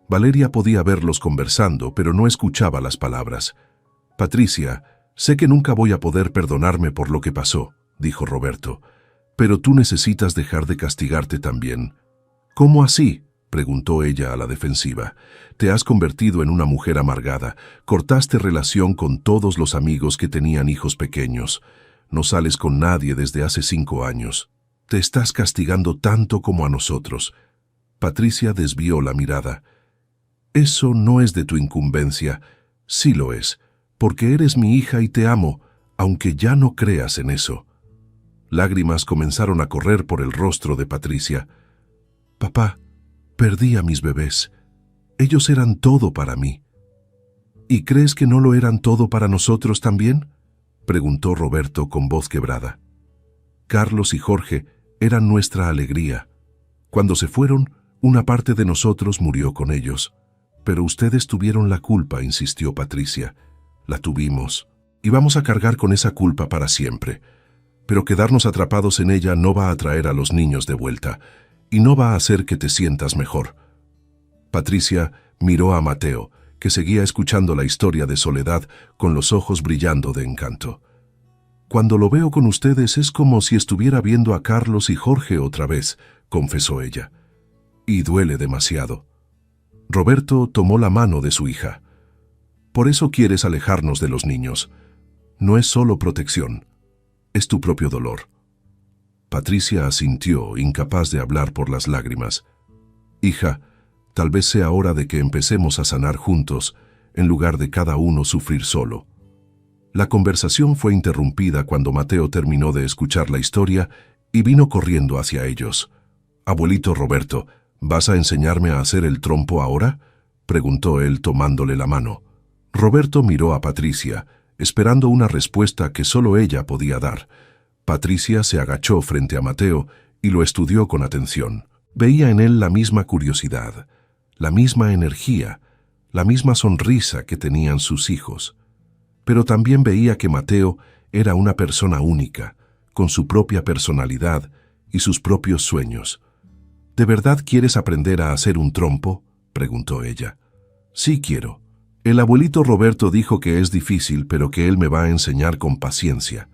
Valeria podía verlos conversando, pero no escuchaba las palabras. «Patricia, sé que nunca voy a poder perdonarme por lo que pasó», dijo Roberto, «pero tú necesitas dejar de castigarte también». «¿Cómo así?», preguntó ella a la defensiva. «Te has convertido en una mujer amargada, cortaste relación con todos los amigos que tenían hijos pequeños, no sales con nadie desde hace 5 años. Te estás castigando tanto como a nosotros». Patricia desvió la mirada. «Eso no es de tu incumbencia». «Sí lo es, porque eres mi hija y te amo, aunque ya no creas en eso». Lágrimas comenzaron a correr por el rostro de Patricia. «Papá, perdí a mis bebés. Ellos eran todo para mí». «¿Y crees que no lo eran todo para nosotros también?», preguntó Roberto con voz quebrada. «Carlos y Jorge eran nuestra alegría. Cuando se fueron, una parte de nosotros murió con ellos. Pero ustedes tuvieron la culpa», insistió Patricia. «La tuvimos. Y vamos a cargar con esa culpa para siempre. Pero quedarnos atrapados en ella no va a traer a los niños de vuelta, y no va a hacer que te sientas mejor». Patricia miró a Mateo, que seguía escuchando la historia de Soledad con los ojos brillando de encanto. Cuando lo veo con ustedes es como si estuviera viendo a Carlos y Jorge otra vez, confesó ella. Y duele demasiado. Roberto tomó la mano de su hija. Por eso quieres alejarnos de los niños. No es solo protección, es tu propio dolor. Patricia asintió, incapaz de hablar por las lágrimas. Hija, tal vez sea hora de que empecemos a sanar juntos, en lugar de cada uno sufrir solo. La conversación fue interrumpida cuando Mateo terminó de escuchar la historia y vino corriendo hacia ellos. Abuelito Roberto, ¿vas a enseñarme a hacer el trompo ahora?, preguntó él tomándole la mano. Roberto miró a Patricia, esperando una respuesta que solo ella podía dar. Patricia se agachó frente a Mateo y lo estudió con atención. Veía en él la misma curiosidad, la misma energía, la misma sonrisa que tenían sus hijos. Pero también veía que Mateo era una persona única, con su propia personalidad y sus propios sueños. ¿De verdad quieres aprender a hacer un trompo?, preguntó ella. Sí quiero. El abuelito Roberto dijo que es difícil, pero que él me va a enseñar con paciencia.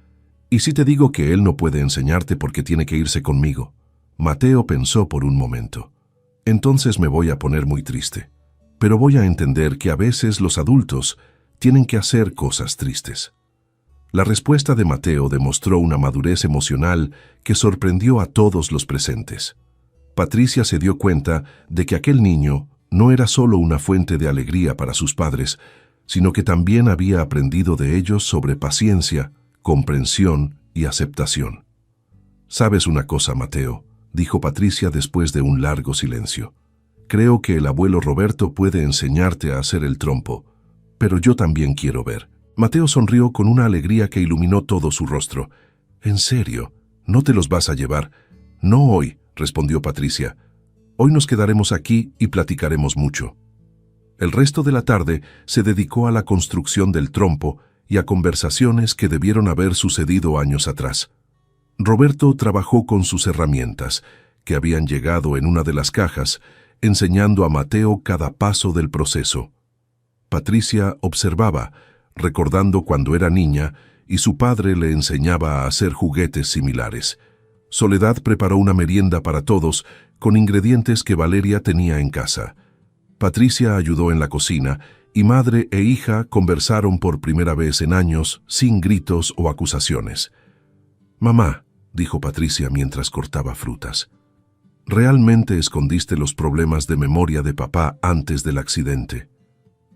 ¿Y si te digo que él no puede enseñarte porque tiene que irse conmigo? Mateo pensó por un momento. Entonces me voy a poner muy triste. Pero voy a entender que a veces los adultos tienen que hacer cosas tristes. La respuesta de Mateo demostró una madurez emocional que sorprendió a todos los presentes. Patricia se dio cuenta de que aquel niño no era solo una fuente de alegría para sus padres, sino que también había aprendido de ellos sobre paciencia, comprensión y aceptación. «¿Sabes una cosa, Mateo?», dijo Patricia después de un largo silencio. «Creo que el abuelo Roberto puede enseñarte a hacer el trompo, pero yo también quiero ver». Mateo sonrió con una alegría que iluminó todo su rostro. «¿En serio? ¿No te los vas a llevar?» «No hoy», respondió Patricia. «Hoy nos quedaremos aquí y platicaremos mucho». El resto de la tarde se dedicó a la construcción del trompo y a conversaciones que debieron haber sucedido años atrás. Roberto trabajó con sus herramientas, que habían llegado en una de las cajas, enseñando a Mateo cada paso del proceso. Patricia observaba, recordando cuando era niña, y su padre le enseñaba a hacer juguetes similares. Soledad preparó una merienda para todos con ingredientes que Valeria tenía en casa. Patricia ayudó en la cocina y madre e hija conversaron por primera vez en años sin gritos o acusaciones. «Mamá», dijo Patricia mientras cortaba frutas, «¿realmente escondiste los problemas de memoria de papá antes del accidente?»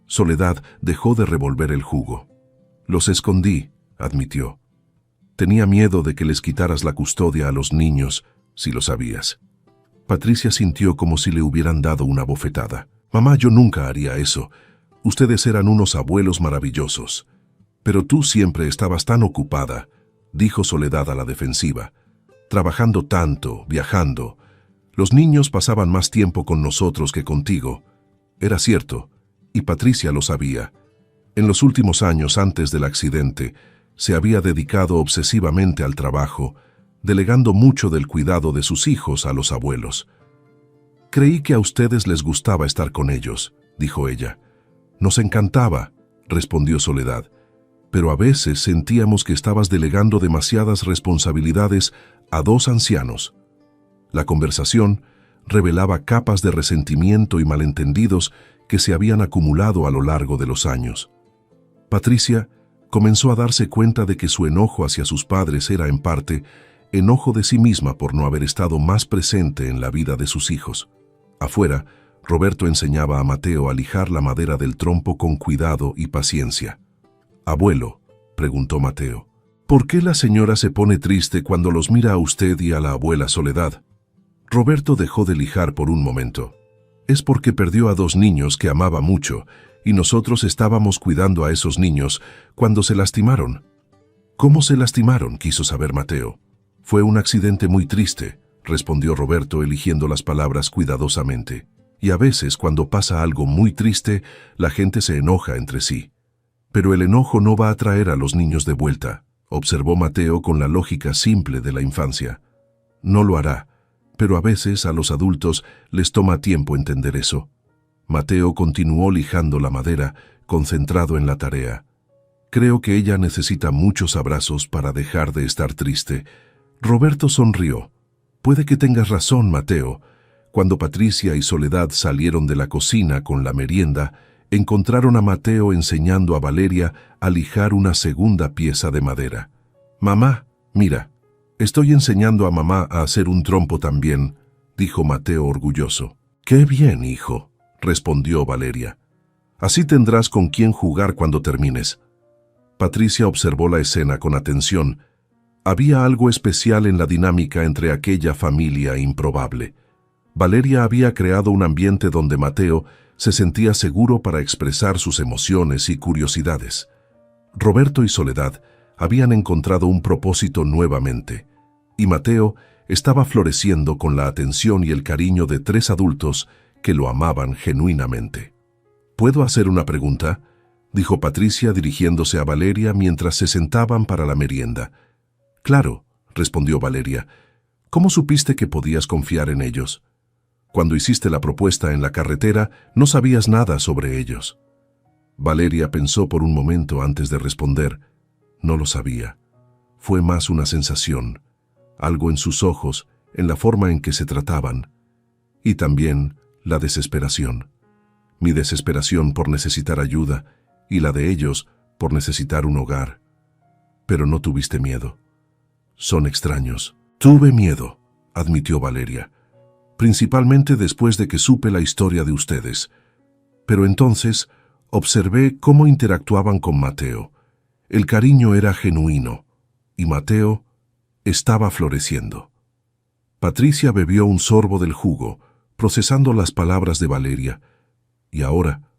Soledad dejó de revolver el jugo. «Los escondí», admitió. «Tenía miedo de que les quitaras la custodia a los niños, si lo sabías». Patricia sintió como si le hubieran dado una bofetada. «Mamá, yo nunca haría eso. Ustedes eran unos abuelos maravillosos. Pero tú siempre estabas tan ocupada», dijo Soledad a la defensiva. «Trabajando tanto, viajando. Los niños pasaban más tiempo con nosotros que contigo». Era cierto, y Patricia lo sabía. En los últimos años antes del accidente, se había dedicado obsesivamente al trabajo, delegando mucho del cuidado de sus hijos a los abuelos. «Creí que a ustedes les gustaba estar con ellos», dijo ella. «Nos encantaba», respondió Soledad, «pero a veces sentíamos que estabas delegando demasiadas responsabilidades a dos ancianos». La conversación revelaba capas de resentimiento y malentendidos que se habían acumulado a lo largo de los años. Patricia comenzó a darse cuenta de que su enojo hacia sus padres era, en parte, enojo de sí misma por no haber estado más presente en la vida de sus hijos. Afuera, Roberto enseñaba a Mateo a lijar la madera del trompo con cuidado y paciencia. «Abuelo», preguntó Mateo, «¿por qué la señora se pone triste cuando los mira a usted y a la abuela Soledad?» Roberto dejó de lijar por un momento. «Es porque perdió a dos niños que amaba mucho, y nosotros estábamos cuidando a esos niños cuando se lastimaron». «¿Cómo se lastimaron?», quiso saber Mateo. «Fue un accidente muy triste», respondió Roberto eligiendo las palabras cuidadosamente. «Y a veces cuando pasa algo muy triste, la gente se enoja entre sí. Pero el enojo no va a traer a los niños de vuelta», observó Mateo con la lógica simple de la infancia. «No lo hará, pero a veces a los adultos les toma tiempo entender eso». Mateo continuó lijando la madera, concentrado en la tarea. Creo que ella necesita muchos abrazos para dejar de estar triste. Roberto sonrió. Puede que tengas razón, Mateo. Cuando Patricia y Soledad salieron de la cocina con la merienda, encontraron a Mateo enseñando a Valeria a lijar una segunda pieza de madera. «Mamá, mira, estoy enseñando a mamá a hacer un trompo también», dijo Mateo orgulloso. «Qué bien, hijo», respondió Valeria. «Así tendrás con quién jugar cuando termines». Patricia observó la escena con atención. Había algo especial en la dinámica entre aquella familia improbable. Valeria había creado un ambiente donde Mateo se sentía seguro para expresar sus emociones y curiosidades. Roberto y Soledad habían encontrado un propósito nuevamente, y Mateo estaba floreciendo con la atención y el cariño de 3 adultos que lo amaban genuinamente. «¿Puedo hacer una pregunta?», dijo Patricia dirigiéndose a Valeria mientras se sentaban para la merienda. «Claro», respondió Valeria. «¿Cómo supiste que podías confiar en ellos? Cuando hiciste la propuesta en la carretera, no sabías nada sobre ellos». Valeria pensó por un momento antes de responder. No lo sabía. Fue más una sensación, algo en sus ojos, en la forma en que se trataban. Y también la desesperación. Mi desesperación por necesitar ayuda y la de ellos por necesitar un hogar. Pero no tuviste miedo. Son extraños. «Tuve miedo», admitió Valeria, «principalmente después de que supe la historia de ustedes. Pero entonces observé cómo interactuaban con Mateo. El cariño era genuino, y Mateo estaba floreciendo». Patricia bebió un sorbo del jugo, procesando las palabras de Valeria. «¿Y ahora,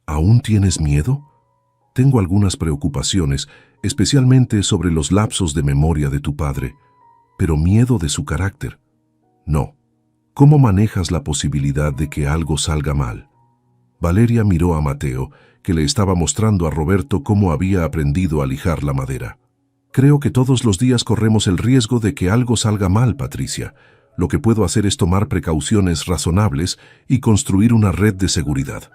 aún tienes miedo?» «Tengo algunas preocupaciones, especialmente sobre los lapsos de memoria de tu padre, pero miedo de su carácter. No. ¿Cómo manejas la posibilidad de que algo salga mal?» Valeria miró a Mateo, que le estaba mostrando a Roberto cómo había aprendido a lijar la madera. «Creo que todos los días corremos el riesgo de que algo salga mal, Patricia. Lo que puedo hacer es tomar precauciones razonables y construir una red de seguridad».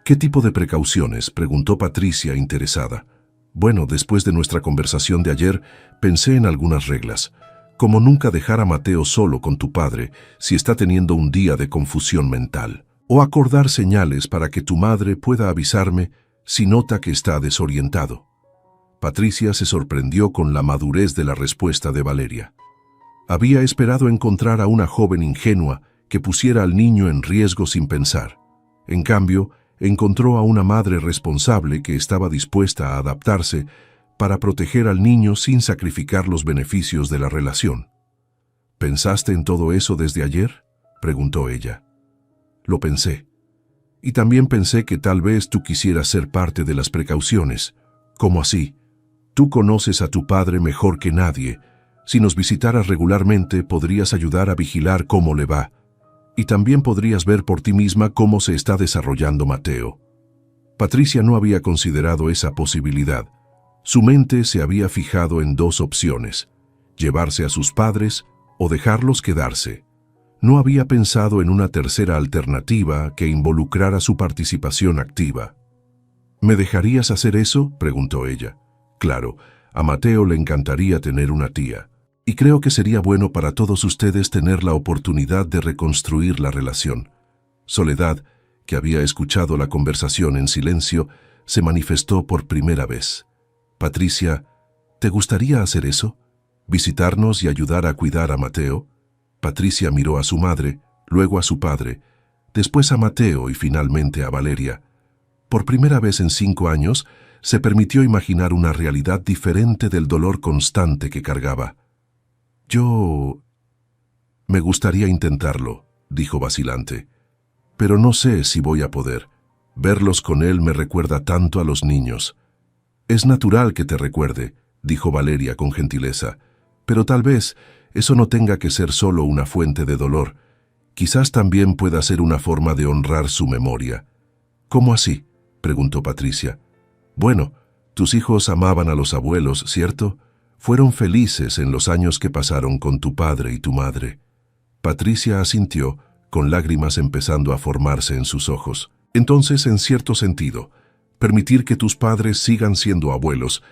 «¿Qué tipo de precauciones?», preguntó Patricia interesada. «Bueno, después de nuestra conversación de ayer, pensé en algunas reglas, como nunca dejar a Mateo solo con tu padre si está teniendo un día de confusión mental, o acordar señales para que tu madre pueda avisarme si nota que está desorientado». Patricia se sorprendió con la madurez de la respuesta de Valeria. Había esperado encontrar a una joven ingenua que pusiera al niño en riesgo sin pensar. En cambio, encontró a una madre responsable que estaba dispuesta a adaptarse para proteger al niño sin sacrificar los beneficios de la relación. «¿Pensaste en todo eso desde ayer?», preguntó ella. «Lo pensé. Y también pensé que tal vez tú quisieras ser parte de las precauciones. ¿Cómo así? Tú conoces a tu padre mejor que nadie. Si nos visitaras regularmente, podrías ayudar a vigilar cómo le va. Y también podrías ver por ti misma cómo se está desarrollando Mateo». Patricia no había considerado esa posibilidad. Su mente se había fijado en 2 opciones: llevarse a sus padres o dejarlos quedarse. No había pensado en una tercera alternativa que involucrara su participación activa. «¿Me dejarías hacer eso?», preguntó ella. «Claro, a Mateo le encantaría tener una tía. Y creo que sería bueno para todos ustedes tener la oportunidad de reconstruir la relación». Soledad, que había escuchado la conversación en silencio, se manifestó por primera vez. «Patricia, ¿te gustaría hacer eso? ¿Visitarnos y ayudar a cuidar a Mateo?». Patricia miró a su madre, luego a su padre, después a Mateo y finalmente a Valeria. Por primera vez en 5 años, se permitió imaginar una realidad diferente del dolor constante que cargaba. «Me gustaría intentarlo», dijo vacilante. «Pero no sé si voy a poder. Verlos con él me recuerda tanto a los niños». «Es natural que te recuerde», dijo Valeria con gentileza. «Pero tal vez eso no tenga que ser solo una fuente de dolor. Quizás también pueda ser una forma de honrar su memoria». «¿Cómo así?», preguntó Patricia. «Bueno, tus hijos amaban a los abuelos, ¿cierto? Fueron felices en los años que pasaron con tu padre y tu madre». Patricia asintió, con lágrimas empezando a formarse en sus ojos. «Entonces, en cierto sentido, Permitir que tus padres sigan siendo abuelos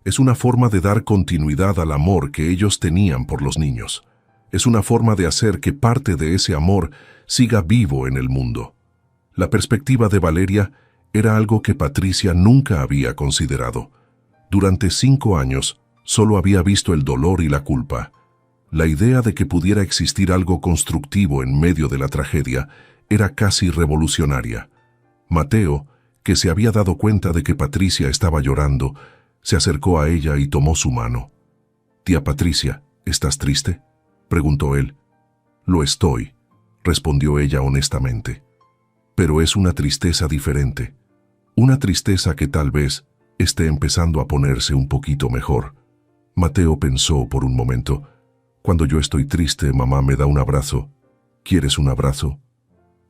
es una forma de dar continuidad al amor que ellos tenían por los niños. Es una forma de hacer que parte de ese amor siga vivo en el mundo. La perspectiva de Valeria era algo que Patricia nunca había considerado. Durante 5 años, solo había visto el dolor y la culpa. La idea de que pudiera existir algo constructivo en medio de la tragedia era casi revolucionaria. Mateo, que se había dado cuenta de que Patricia estaba llorando, se acercó a ella y tomó su mano. «Tía Patricia, ¿estás triste?», preguntó él. «Lo estoy», respondió ella honestamente. «Pero es una tristeza diferente. Una tristeza que tal vez esté empezando a ponerse un poquito mejor». Mateo pensó por un momento. «Cuando yo estoy triste, mamá me da un abrazo. ¿Quieres un abrazo?».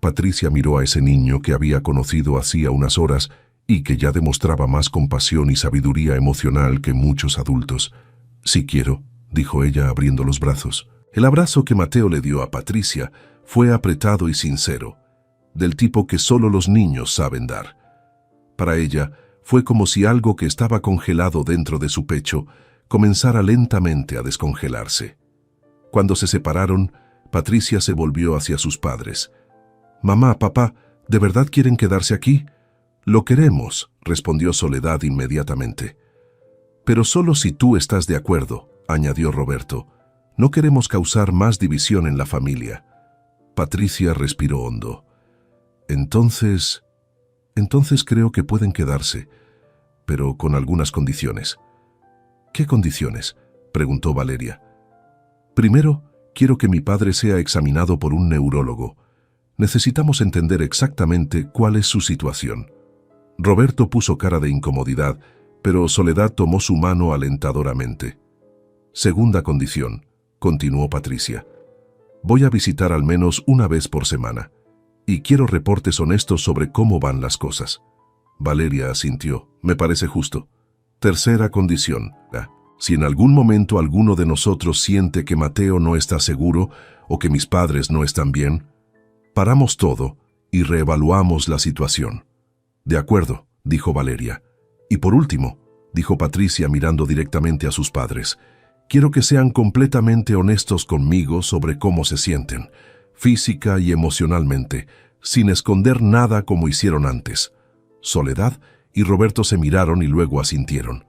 Patricia miró a ese niño que había conocido hacía unas horas y que ya demostraba más compasión y sabiduría emocional que muchos adultos. «Sí quiero», dijo ella abriendo los brazos. El abrazo que Mateo le dio a Patricia fue apretado y sincero, del tipo que solo los niños saben dar. Para ella fue como si algo que estaba congelado dentro de su pecho comenzara lentamente a descongelarse. Cuando se separaron, Patricia se volvió hacia sus padres. «Mamá, papá, ¿de verdad quieren quedarse aquí?». «Lo queremos», respondió Soledad inmediatamente. «Pero solo si tú estás de acuerdo», añadió Roberto. «No queremos causar más división en la familia». Patricia respiró hondo. Entonces creo que pueden quedarse, pero con algunas condiciones». «¿Qué condiciones?», preguntó Valeria. «Primero, quiero que mi padre sea examinado por un neurólogo. Necesitamos entender exactamente cuál es su situación». Roberto puso cara de incomodidad, pero Soledad tomó su mano alentadoramente. «Segunda condición», continuó Patricia. «Voy a visitar al menos una vez por semana, y quiero reportes honestos sobre cómo van las cosas». Valeria asintió. «Me parece justo». Tercera condición. Si en algún momento alguno de nosotros siente que Mateo no está seguro o que mis padres no están bien, paramos todo y reevaluamos la situación». «De acuerdo», dijo Valeria. «Y por último», dijo Patricia mirando directamente a sus padres, «quiero que sean completamente honestos conmigo sobre cómo se sienten, física y emocionalmente, sin esconder nada como hicieron antes». Soledad y Roberto se miraron y luego asintieron.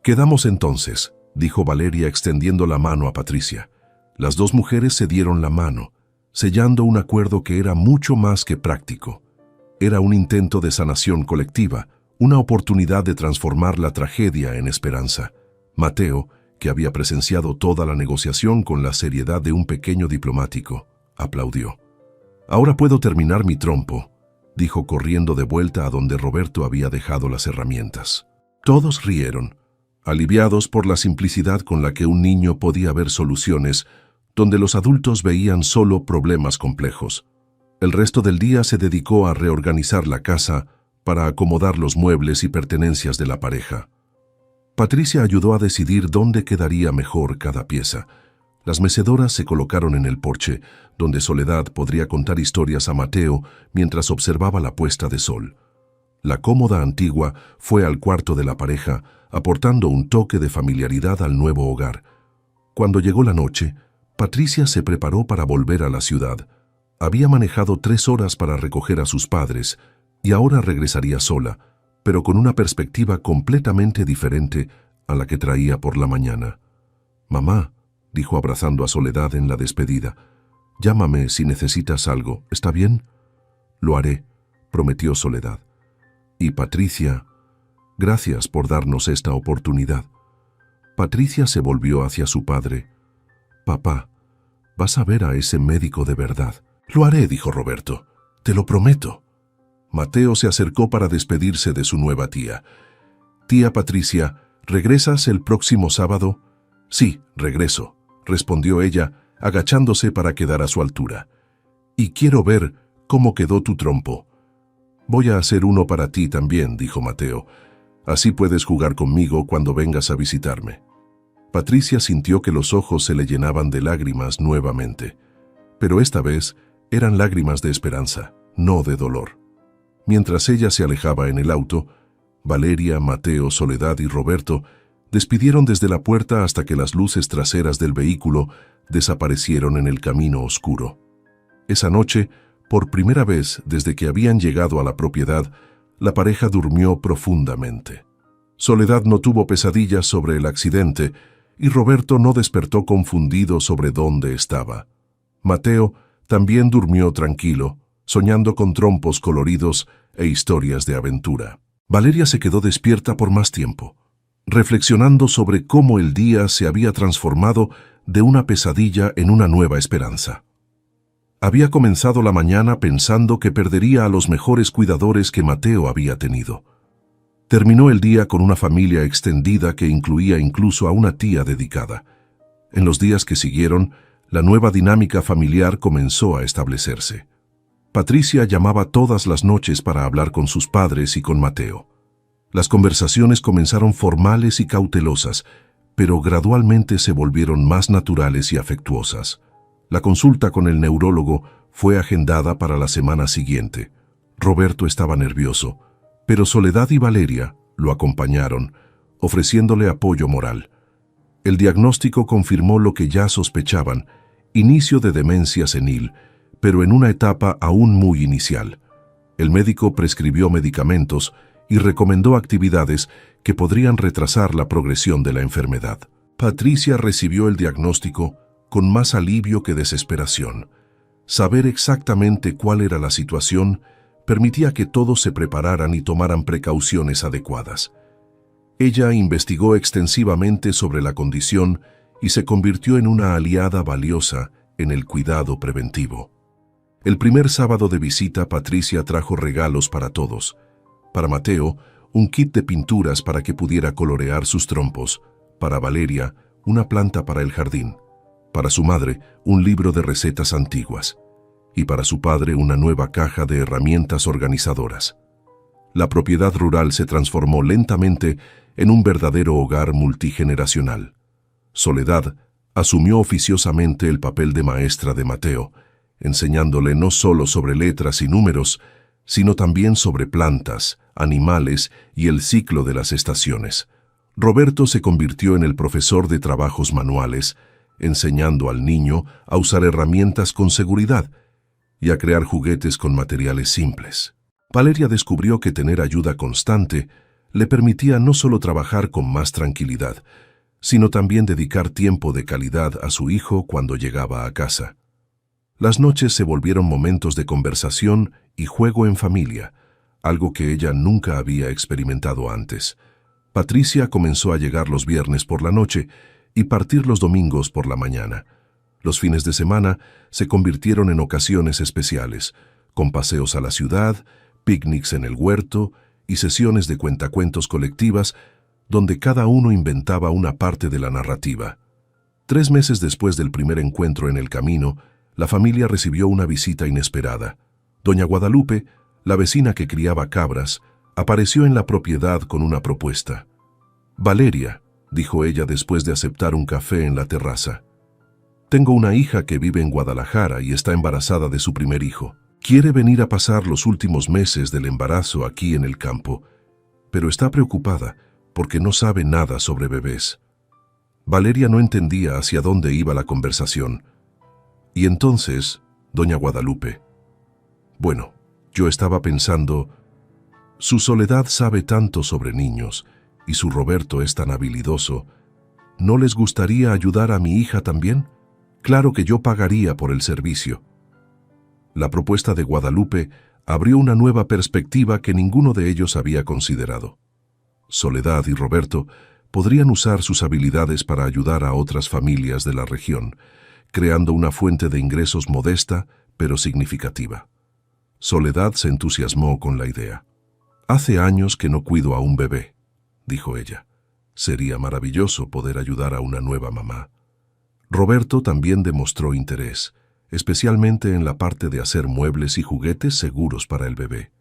«Quedamos entonces», dijo Valeria extendiendo la mano a Patricia. Las dos mujeres se dieron la mano, sellando un acuerdo que era mucho más que práctico. Era un intento de sanación colectiva, una oportunidad de transformar la tragedia en esperanza. Mateo, que había presenciado toda la negociación con la seriedad de un pequeño diplomático, aplaudió. «Ahora puedo terminar mi trompo», dijo corriendo de vuelta a donde Roberto había dejado las herramientas. Todos rieron, aliviados por la simplicidad con la que un niño podía ver soluciones donde los adultos veían solo problemas complejos. El resto del día se dedicó a reorganizar la casa para acomodar los muebles y pertenencias de la pareja. Patricia ayudó a decidir dónde quedaría mejor cada pieza. Las mecedoras se colocaron en el porche, donde Soledad podría contar historias a Mateo mientras observaba la puesta de sol. La cómoda antigua fue al cuarto de la pareja, aportando un toque de familiaridad al nuevo hogar. Cuando llegó la noche, Patricia se preparó para volver a la ciudad. Había manejado 3 horas para recoger a sus padres y ahora regresaría sola, pero con una perspectiva completamente diferente a la que traía por la mañana. «Mamá», dijo abrazando a Soledad en la despedida, «llámame si necesitas algo, ¿está bien?». «Lo haré», prometió Soledad. «Y Patricia, gracias por darnos esta oportunidad». Patricia se volvió hacia su padre. «Papá, vas a ver a ese médico de verdad». «Lo haré», dijo Roberto. «Te lo prometo». Mateo se acercó para despedirse de su nueva tía. «Tía Patricia, ¿regresas el próximo sábado?». «Sí, regreso», respondió ella, agachándose para quedar a su altura. «Y quiero ver cómo quedó tu trompo». «Voy a hacer uno para ti también», dijo Mateo. «Así puedes jugar conmigo cuando vengas a visitarme». Patricia sintió que los ojos se le llenaban de lágrimas nuevamente, pero esta vez eran lágrimas de esperanza, no de dolor. Mientras ella se alejaba en el auto, Valeria, Mateo, Soledad y Roberto despidieron desde la puerta hasta que las luces traseras del vehículo desaparecieron en el camino oscuro. Esa noche, por primera vez desde que habían llegado a la propiedad, la pareja durmió profundamente. Soledad no tuvo pesadillas sobre el accidente y Roberto no despertó confundido sobre dónde estaba. Mateo también durmió tranquilo, soñando con trompos coloridos e historias de aventura. Valeria se quedó despierta por más tiempo, reflexionando sobre cómo el día se había transformado de una pesadilla en una nueva esperanza. Había comenzado la mañana pensando que perdería a los mejores cuidadores que Mateo había tenido. Terminó el día con una familia extendida que incluía incluso a una tía dedicada. En los días que siguieron, la nueva dinámica familiar comenzó a establecerse. Patricia llamaba todas las noches para hablar con sus padres y con Mateo. Las conversaciones comenzaron formales y cautelosas, pero gradualmente se volvieron más naturales y afectuosas. La consulta con el neurólogo fue agendada para la semana siguiente. Roberto estaba nervioso, pero Soledad y Valeria lo acompañaron, ofreciéndole apoyo moral. El diagnóstico confirmó lo que ya sospechaban: inicio de demencia senil, pero en una etapa aún muy inicial. El médico prescribió medicamentos y recomendó actividades que podrían retrasar la progresión de la enfermedad. Patricia recibió el diagnóstico con más alivio que desesperación. Saber exactamente cuál era la situación permitía que todos se prepararan y tomaran precauciones adecuadas. Ella investigó extensivamente sobre la condición y se convirtió en una aliada valiosa en el cuidado preventivo. El primer sábado de visita, Patricia trajo regalos para todos. Para Mateo, un kit de pinturas para que pudiera colorear sus trompos. Para Valeria, una planta para el jardín. Para su madre, un libro de recetas antiguas. Y para su padre, una nueva caja de herramientas organizadoras. La propiedad rural se transformó lentamente en un verdadero hogar multigeneracional. Soledad asumió oficiosamente el papel de maestra de Mateo, enseñándole no solo sobre letras y números, sino también sobre plantas, animales y el ciclo de las estaciones. Roberto se convirtió en el profesor de trabajos manuales, enseñando al niño a usar herramientas con seguridad y a crear juguetes con materiales simples. Valeria descubrió que tener ayuda constante le permitía no solo trabajar con más tranquilidad, sino también dedicar tiempo de calidad a su hijo cuando llegaba a casa. Las noches se volvieron momentos de conversación y juego en familia, algo que ella nunca había experimentado antes. Patricia comenzó a llegar los viernes por la noche y partir los domingos por la mañana. Los fines de semana se convirtieron en ocasiones especiales, con paseos a la ciudad, picnics en el huerto y sesiones de cuentacuentos colectivas donde cada uno inventaba una parte de la narrativa. 3 meses después del primer encuentro en el camino, la familia recibió una visita inesperada. Doña Guadalupe, la vecina que criaba cabras, apareció en la propiedad con una propuesta. «Valeria», dijo ella después de aceptar un café en la terraza, «tengo una hija que vive en Guadalajara y está embarazada de su primer hijo. Quiere venir a pasar los últimos meses del embarazo aquí en el campo, pero está preocupada porque no sabe nada sobre bebés». Valeria no entendía hacia dónde iba la conversación. Y entonces, doña Guadalupe, «Bueno, yo estaba pensando, su Soledad sabe tanto sobre niños y su Roberto es tan habilidoso, ¿no les gustaría ayudar a mi hija también? Claro que yo pagaría por el servicio». La propuesta de Guadalupe abrió una nueva perspectiva que ninguno de ellos había considerado. Soledad y Roberto podrían usar sus habilidades para ayudar a otras familias de la región, creando una fuente de ingresos modesta pero significativa. Soledad se entusiasmó con la idea. «Hace años que no cuido a un bebé», dijo ella. «Sería maravilloso poder ayudar a una nueva mamá». Roberto también demostró interés, especialmente en la parte de hacer muebles y juguetes seguros para el bebé.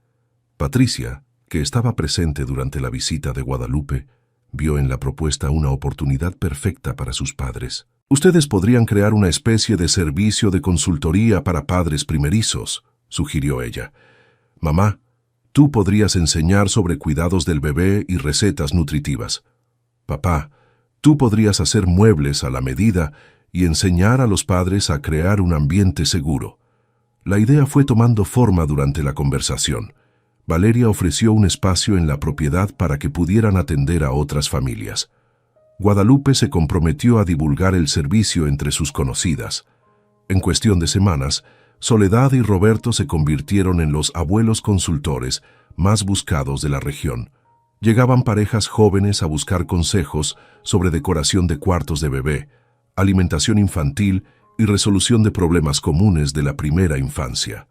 Patricia, que estaba presente durante la visita de Guadalupe, vio en la propuesta una oportunidad perfecta para sus padres. «Ustedes podrían crear una especie de servicio de consultoría para padres primerizos», sugirió ella. «Mamá, Tú podrías enseñar sobre cuidados del bebé y recetas nutritivas. Papá, tú podrías hacer muebles a la medida y enseñar a los padres a crear un ambiente seguro. La idea fue tomando forma durante la conversación. Valeria ofreció un espacio en la propiedad para que pudieran atender a otras familias. Guadalupe se comprometió a divulgar el servicio entre sus conocidas. En cuestión de semanas, Soledad y Roberto se convirtieron en los abuelos consultores más buscados de la región. Llegaban parejas jóvenes a buscar consejos sobre decoración de cuartos de bebé, alimentación infantil y resolución de problemas comunes de la primera infancia.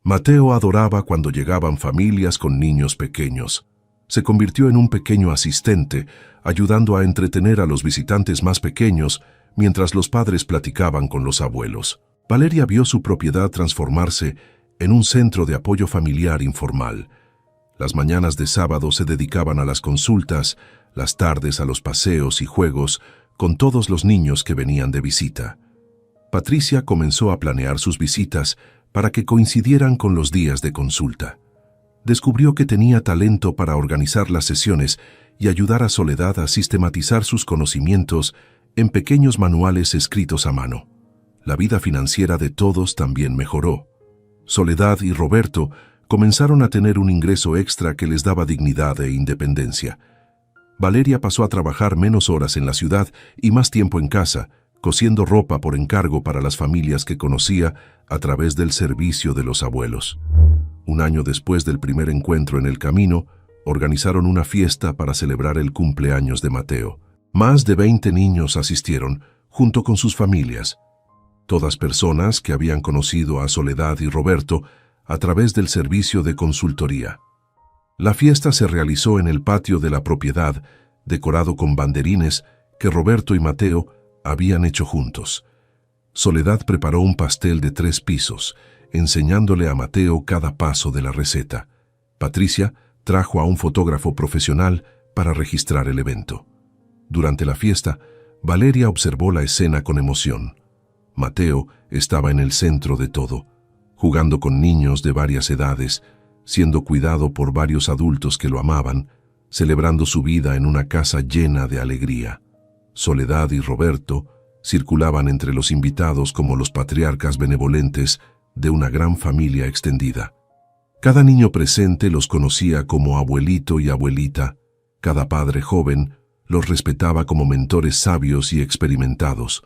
Mateo adoraba cuando llegaban familias con niños pequeños. Se convirtió en un pequeño asistente, ayudando a entretener a los visitantes más pequeños mientras los padres platicaban con los abuelos. Valeria vio su propiedad transformarse en un centro de apoyo familiar informal. Las mañanas de sábado se dedicaban a las consultas, las tardes a los paseos y juegos con todos los niños que venían de visita. Patricia comenzó a planear sus visitas para que coincidieran con los días de consulta. Descubrió que tenía talento para organizar las sesiones y ayudar a Soledad a sistematizar sus conocimientos en pequeños manuales escritos a mano. La vida financiera de todos también mejoró. Soledad y Roberto comenzaron a tener un ingreso extra que les daba dignidad e independencia. Valeria pasó a trabajar menos horas en la ciudad y más tiempo en casa, cosiendo ropa por encargo para las familias que conocía a través del servicio de los abuelos. Un año después del primer encuentro en el camino, organizaron una fiesta para celebrar el cumpleaños de Mateo. Más de 20 niños asistieron, junto con sus familias. Todas personas que habían conocido a Soledad y Roberto a través del servicio de consultoría. La fiesta se realizó en el patio de la propiedad, decorado con banderines que Roberto y Mateo habían hecho juntos. Soledad preparó un pastel de 3 pisos, enseñándole a Mateo cada paso de la receta. Patricia trajo a un fotógrafo profesional para registrar el evento. Durante la fiesta, Valeria observó la escena con emoción. Mateo estaba en el centro de todo, jugando con niños de varias edades, siendo cuidado por varios adultos que lo amaban, celebrando su vida en una casa llena de alegría. Soledad y Roberto circulaban entre los invitados como los patriarcas benevolentes de una gran familia extendida. Cada niño presente los conocía como abuelito y abuelita. Cada padre joven los respetaba como mentores sabios y experimentados.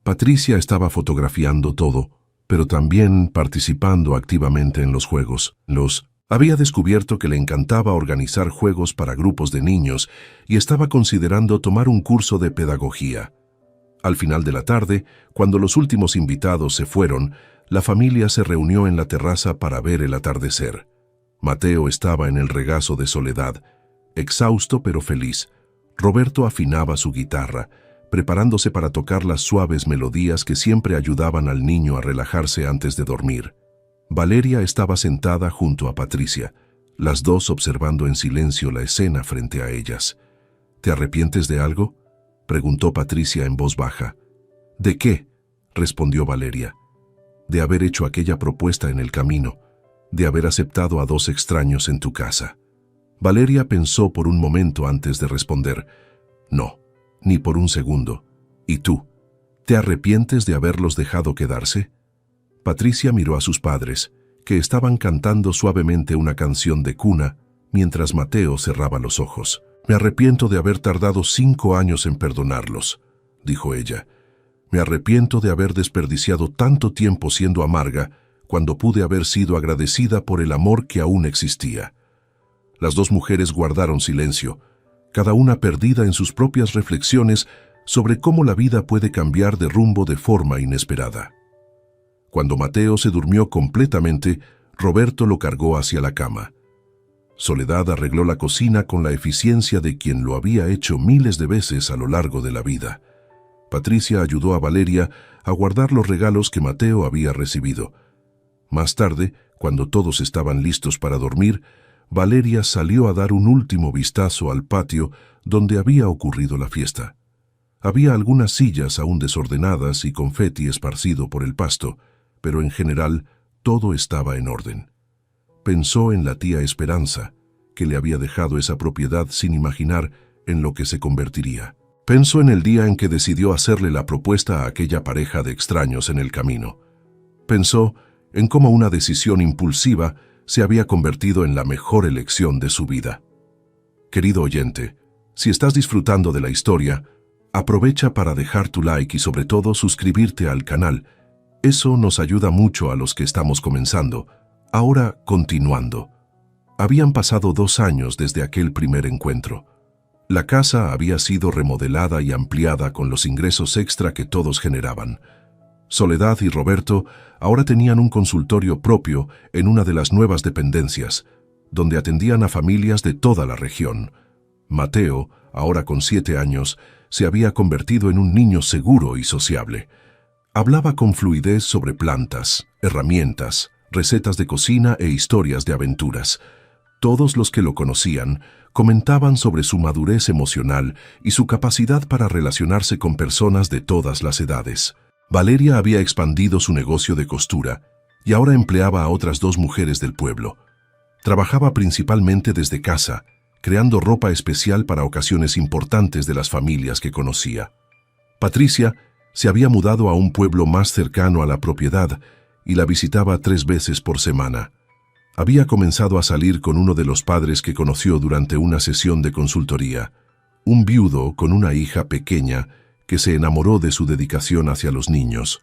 Patricia estaba fotografiando todo, pero también participando activamente en los juegos. Había descubierto que le encantaba organizar juegos para grupos de niños y estaba considerando tomar un curso de pedagogía. Al final de la tarde, cuando los últimos invitados se fueron, la familia se reunió en la terraza para ver el atardecer. Mateo estaba en el regazo de Soledad, exhausto pero feliz. Roberto afinaba su guitarra, preparándose para tocar las suaves melodías que siempre ayudaban al niño a relajarse antes de dormir. Valeria estaba sentada junto a Patricia, las dos observando en silencio la escena frente a ellas. ¿Te arrepientes de algo?, preguntó Patricia en voz baja. ¿De qué?, respondió Valeria. De haber hecho aquella propuesta en el camino, de haber aceptado a 2 extraños en tu casa. Valeria pensó por un momento antes de responder. No, ni por un segundo. ¿Y tú? ¿Te arrepientes de haberlos dejado quedarse? Patricia miró a sus padres, que estaban cantando suavemente una canción de cuna, mientras Mateo cerraba los ojos. Me arrepiento de haber tardado 5 años en perdonarlos, dijo ella. Me arrepiento de haber desperdiciado tanto tiempo siendo amarga cuando pude haber sido agradecida por el amor que aún existía. Las 2 mujeres guardaron silencio, cada una perdida en sus propias reflexiones sobre cómo la vida puede cambiar de rumbo de forma inesperada. Cuando Mateo se durmió completamente, Roberto lo cargó hacia la cama. Soledad arregló la cocina con la eficiencia de quien lo había hecho miles de veces a lo largo de la vida. Patricia ayudó a Valeria a guardar los regalos que Mateo había recibido. Más tarde, cuando todos estaban listos para dormir, Valeria salió a dar un último vistazo al patio donde había ocurrido la fiesta. Había algunas sillas aún desordenadas y confeti esparcido por el pasto, pero en general todo estaba en orden. pensó en la tía Esperanza, que le había dejado esa propiedad sin imaginar en lo que se convertiría. Pensó en el día en que decidió hacerle la propuesta a aquella pareja de extraños en el camino. Pensó en cómo una decisión impulsiva se había convertido en la mejor elección de su vida. Querido oyente, si estás disfrutando de la historia, aprovecha para dejar tu like y sobre todo suscribirte al canal. Eso nos ayuda mucho a los que estamos comenzando. Ahora, continuando. Habían pasado 2 años desde aquel primer encuentro. La casa había sido remodelada y ampliada con los ingresos extra que todos generaban. Soledad y Roberto ahora tenían un consultorio propio en una de las nuevas dependencias, donde atendían a familias de toda la región. Mateo, ahora con 7 años, se había convertido en un niño seguro y sociable. Hablaba con fluidez sobre plantas, herramientas, recetas de cocina e historias de aventuras. Todos los que lo conocían comentaban sobre su madurez emocional y su capacidad para relacionarse con personas de todas las edades. Valeria había expandido su negocio de costura y ahora empleaba a otras 2 mujeres del pueblo. Trabajaba principalmente desde casa, creando ropa especial para ocasiones importantes de las familias que conocía. Patricia se había mudado a un pueblo más cercano a la propiedad y la visitaba 3 veces por semana. Había comenzado a salir con uno de los padres que conoció durante una sesión de consultoría, un viudo con una hija pequeña que se enamoró de su dedicación hacia los niños.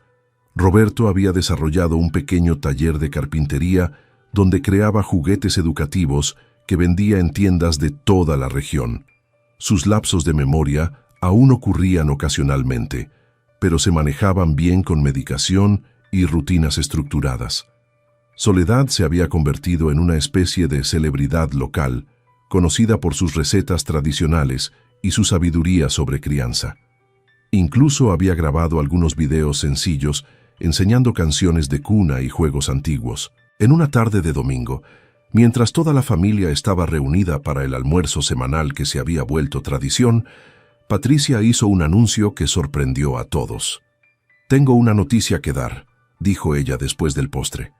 Roberto había desarrollado un pequeño taller de carpintería donde creaba juguetes educativos que vendía en tiendas de toda la región. Sus lapsos de memoria aún ocurrían ocasionalmente, pero se manejaban bien con medicación y rutinas estructuradas. Soledad se había convertido en una especie de celebridad local, conocida por sus recetas tradicionales y su sabiduría sobre crianza. Incluso había grabado algunos videos sencillos enseñando canciones de cuna y juegos antiguos. En una tarde de domingo, mientras toda la familia estaba reunida para el almuerzo semanal que se había vuelto tradición, Patricia hizo un anuncio que sorprendió a todos. «Tengo una noticia que dar», dijo ella después del postre.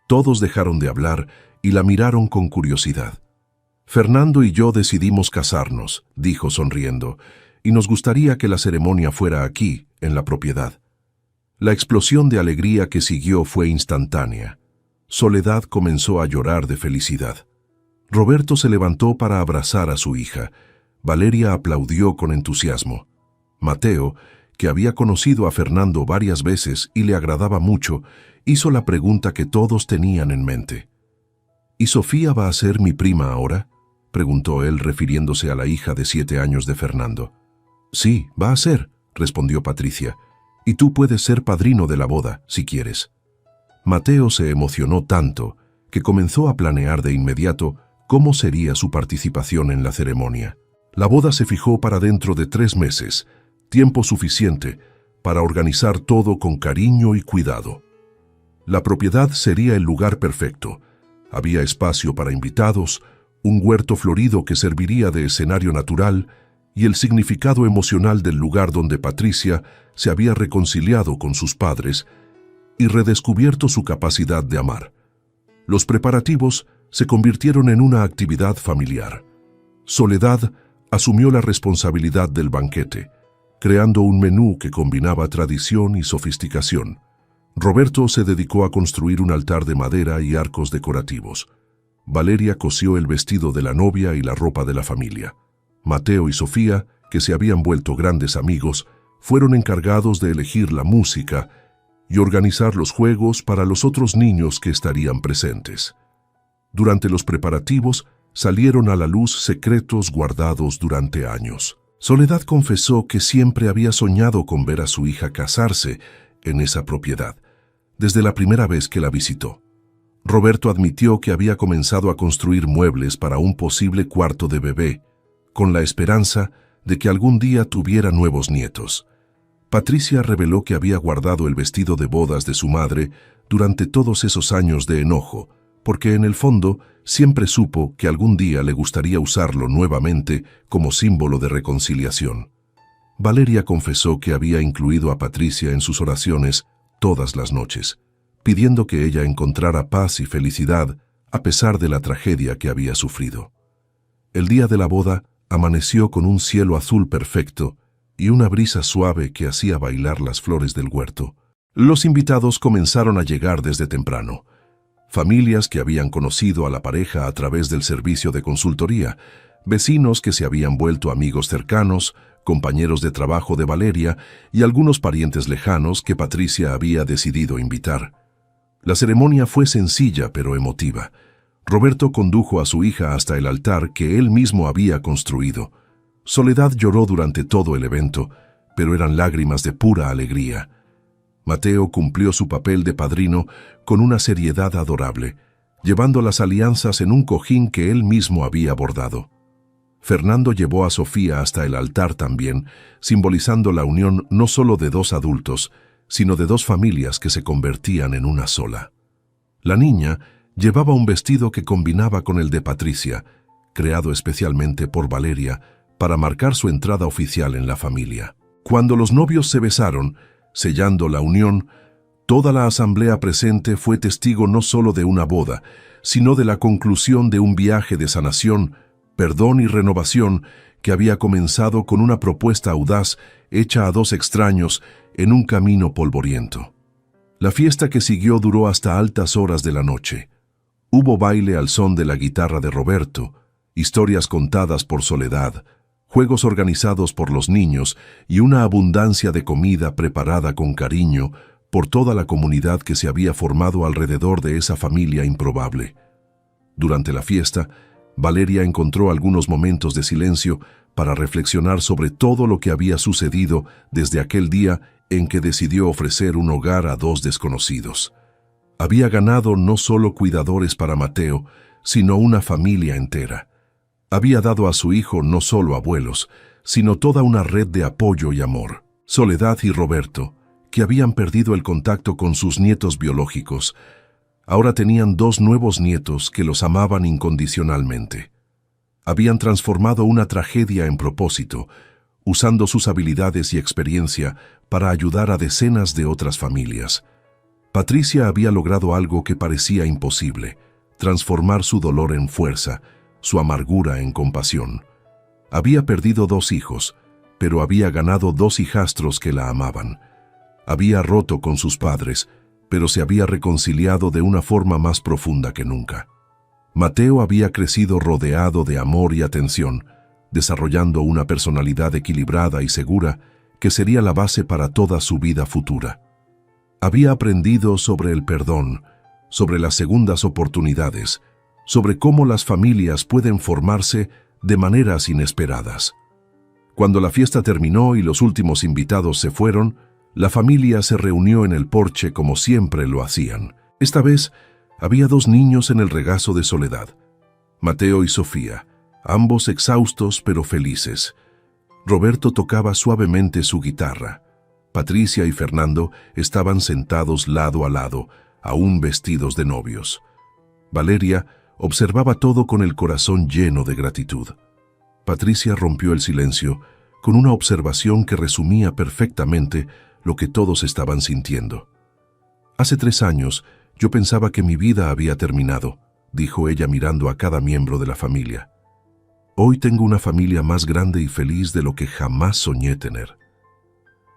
Todos dejaron de hablar y la miraron con curiosidad. «Fernando y yo decidimos casarnos», dijo sonriendo, «y nos gustaría que la ceremonia fuera aquí, en la propiedad». La explosión de alegría que siguió fue instantánea. Soledad comenzó a llorar de felicidad. Roberto se levantó para abrazar a su hija. Valeria aplaudió con entusiasmo. Mateo, que había conocido a Fernando varias veces y le agradaba mucho, hizo la pregunta que todos tenían en mente. «¿Y Sofía va a ser mi prima ahora?», preguntó él refiriéndose a la hija de 7 años de Fernando. «Sí, va a ser», respondió Patricia, «y tú puedes ser padrino de la boda, si quieres». Mateo se emocionó tanto que comenzó a planear de inmediato cómo sería su participación en la ceremonia. La boda se fijó para dentro de 3 meses, tiempo suficiente para organizar todo con cariño y cuidado. La propiedad sería el lugar perfecto. Había espacio para invitados, un huerto florido que serviría de escenario natural y el significado emocional del lugar donde Patricia se había reconciliado con sus padres y redescubierto su capacidad de amar. Los preparativos se convirtieron en una actividad familiar. Soledad asumió la responsabilidad del banquete, creando un menú que combinaba tradición y sofisticación. Roberto se dedicó a construir un altar de madera y arcos decorativos. Valeria cosió el vestido de la novia y la ropa de la familia. Mateo y Sofía, que se habían vuelto grandes amigos, fueron encargados de elegir la música y organizar los juegos para los otros niños que estarían presentes. Durante los preparativos, salieron a la luz secretos guardados durante años. Soledad confesó que siempre había soñado con ver a su hija casarse en esa propiedad, desde la primera vez que la visitó. Roberto admitió que había comenzado a construir muebles para un posible cuarto de bebé, con la esperanza de que algún día tuviera nuevos nietos. Patricia reveló que había guardado el vestido de bodas de su madre durante todos esos años de enojo, porque en el fondo siempre supo que algún día le gustaría usarlo nuevamente como símbolo de reconciliación. Valeria confesó que había incluido a Patricia en sus oraciones todas las noches, pidiendo que ella encontrara paz y felicidad a pesar de la tragedia que había sufrido. El día de la boda amaneció con un cielo azul perfecto y una brisa suave que hacía bailar las flores del huerto. Los invitados comenzaron a llegar desde temprano. Familias que habían conocido a la pareja a través del servicio de consultoría, vecinos que se habían vuelto amigos cercanos, compañeros de trabajo de Valeria y algunos parientes lejanos que Patricia había decidido invitar. La ceremonia fue sencilla pero emotiva. Roberto condujo a su hija hasta el altar que él mismo había construido. Soledad lloró durante todo el evento, pero eran lágrimas de pura alegría. Mateo cumplió su papel de padrino con una seriedad adorable, llevando las alianzas en un cojín que él mismo había bordado. Fernando llevó a Sofía hasta el altar también, simbolizando la unión no solo de dos adultos, sino de dos familias que se convertían en una sola. La niña llevaba un vestido que combinaba con el de Patricia, creado especialmente por Valeria para marcar su entrada oficial en la familia. Cuando los novios se besaron, sellando la unión, toda la asamblea presente fue testigo no solo de una boda, sino de la conclusión de un viaje de sanación, perdón y renovación que había comenzado con una propuesta audaz hecha a dos extraños en un camino polvoriento. La fiesta que siguió duró hasta altas horas de la noche. Hubo baile al son de la guitarra de Roberto, historias contadas por Soledad, juegos organizados por los niños y una abundancia de comida preparada con cariño por toda la comunidad que se había formado alrededor de esa familia improbable. Durante la fiesta, Valeria encontró algunos momentos de silencio para reflexionar sobre todo lo que había sucedido desde aquel día en que decidió ofrecer un hogar a dos desconocidos. Había ganado no solo cuidadores para Mateo, sino una familia entera. Había dado a su hijo no solo abuelos, sino toda una red de apoyo y amor. Soledad y Roberto, que habían perdido el contacto con sus nietos biológicos, ahora tenían dos nuevos nietos que los amaban incondicionalmente. Habían transformado una tragedia en propósito, usando sus habilidades y experiencia para ayudar a decenas de otras familias. Patricia había logrado algo que parecía imposible, transformar su dolor en fuerza, su amargura en compasión. Había perdido dos hijos, pero había ganado dos hijastros que la amaban. Había roto con sus padres, pero se había reconciliado de una forma más profunda que nunca. Mateo había crecido rodeado de amor y atención, desarrollando una personalidad equilibrada y segura que sería la base para toda su vida futura. Había aprendido sobre el perdón, sobre las segundas oportunidades, sobre cómo las familias pueden formarse de maneras inesperadas. Cuando la fiesta terminó y los últimos invitados se fueron, la familia se reunió en el porche como siempre lo hacían. Esta vez había dos niños en el regazo de Soledad, Mateo y Sofía, ambos exhaustos pero felices. Roberto tocaba suavemente su guitarra. Patricia y Fernando estaban sentados lado a lado, aún vestidos de novios. Valeria observaba todo con el corazón lleno de gratitud. Patricia rompió el silencio con una observación que resumía perfectamente lo que todos estaban sintiendo. Hace 3 años yo pensaba que mi vida había terminado, dijo ella mirando a cada miembro de la familia. Hoy tengo una familia más grande y feliz de lo que jamás soñé tener.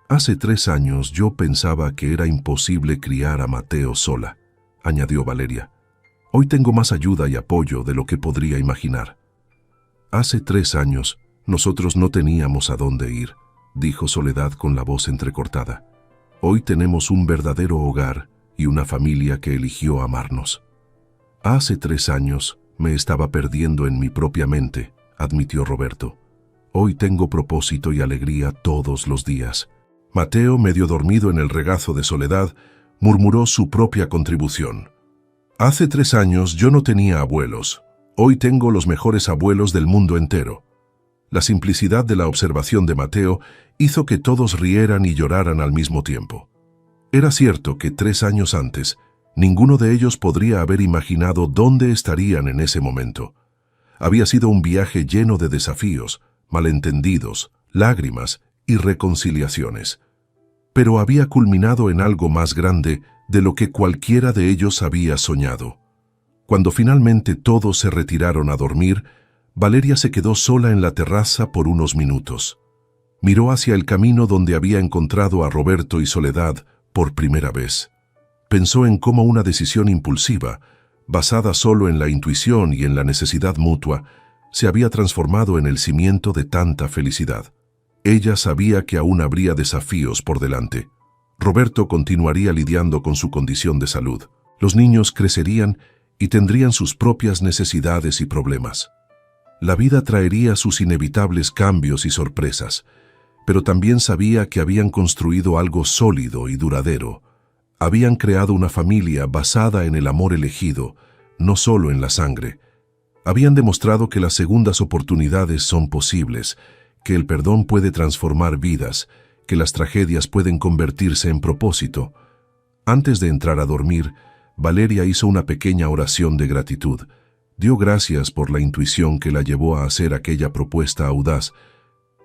Hace 3 años yo pensaba que era imposible criar a Mateo sola, añadió Valeria. Hoy tengo más ayuda y apoyo de lo que podría imaginar. Hace 3 años nosotros no teníamos a dónde ir, dijo Soledad con la voz entrecortada. Hoy tenemos un verdadero hogar y una familia que eligió amarnos. Hace 3 años me estaba perdiendo en mi propia mente, admitió Roberto. Hoy tengo propósito y alegría todos los días. Mateo, medio dormido en el regazo de Soledad, murmuró su propia contribución. Hace 3 años yo no tenía abuelos. Hoy tengo los mejores abuelos del mundo entero. La simplicidad de la observación de Mateo hizo que todos rieran y lloraran al mismo tiempo. Era cierto que 3 años antes, ninguno de ellos podría haber imaginado dónde estarían en ese momento. Había sido un viaje lleno de desafíos, malentendidos, lágrimas y reconciliaciones. Pero había culminado en algo más grande de lo que cualquiera de ellos había soñado. Cuando finalmente todos se retiraron a dormir, Valeria se quedó sola en la terraza por unos minutos. Miró hacia el camino donde había encontrado a Roberto y Soledad por primera vez. Pensó en cómo una decisión impulsiva, basada solo en la intuición y en la necesidad mutua, se había transformado en el cimiento de tanta felicidad. Ella sabía que aún habría desafíos por delante. Roberto continuaría lidiando con su condición de salud. Los niños crecerían y tendrían sus propias necesidades y problemas. La vida traería sus inevitables cambios y sorpresas, pero también sabía que habían construido algo sólido y duradero. Habían creado una familia basada en el amor elegido, no solo en la sangre. Habían demostrado que las segundas oportunidades son posibles, que el perdón puede transformar vidas, que las tragedias pueden convertirse en propósito. Antes de entrar a dormir, Valeria hizo una pequeña oración de gratitud. Dio gracias por la intuición que la llevó a hacer aquella propuesta audaz.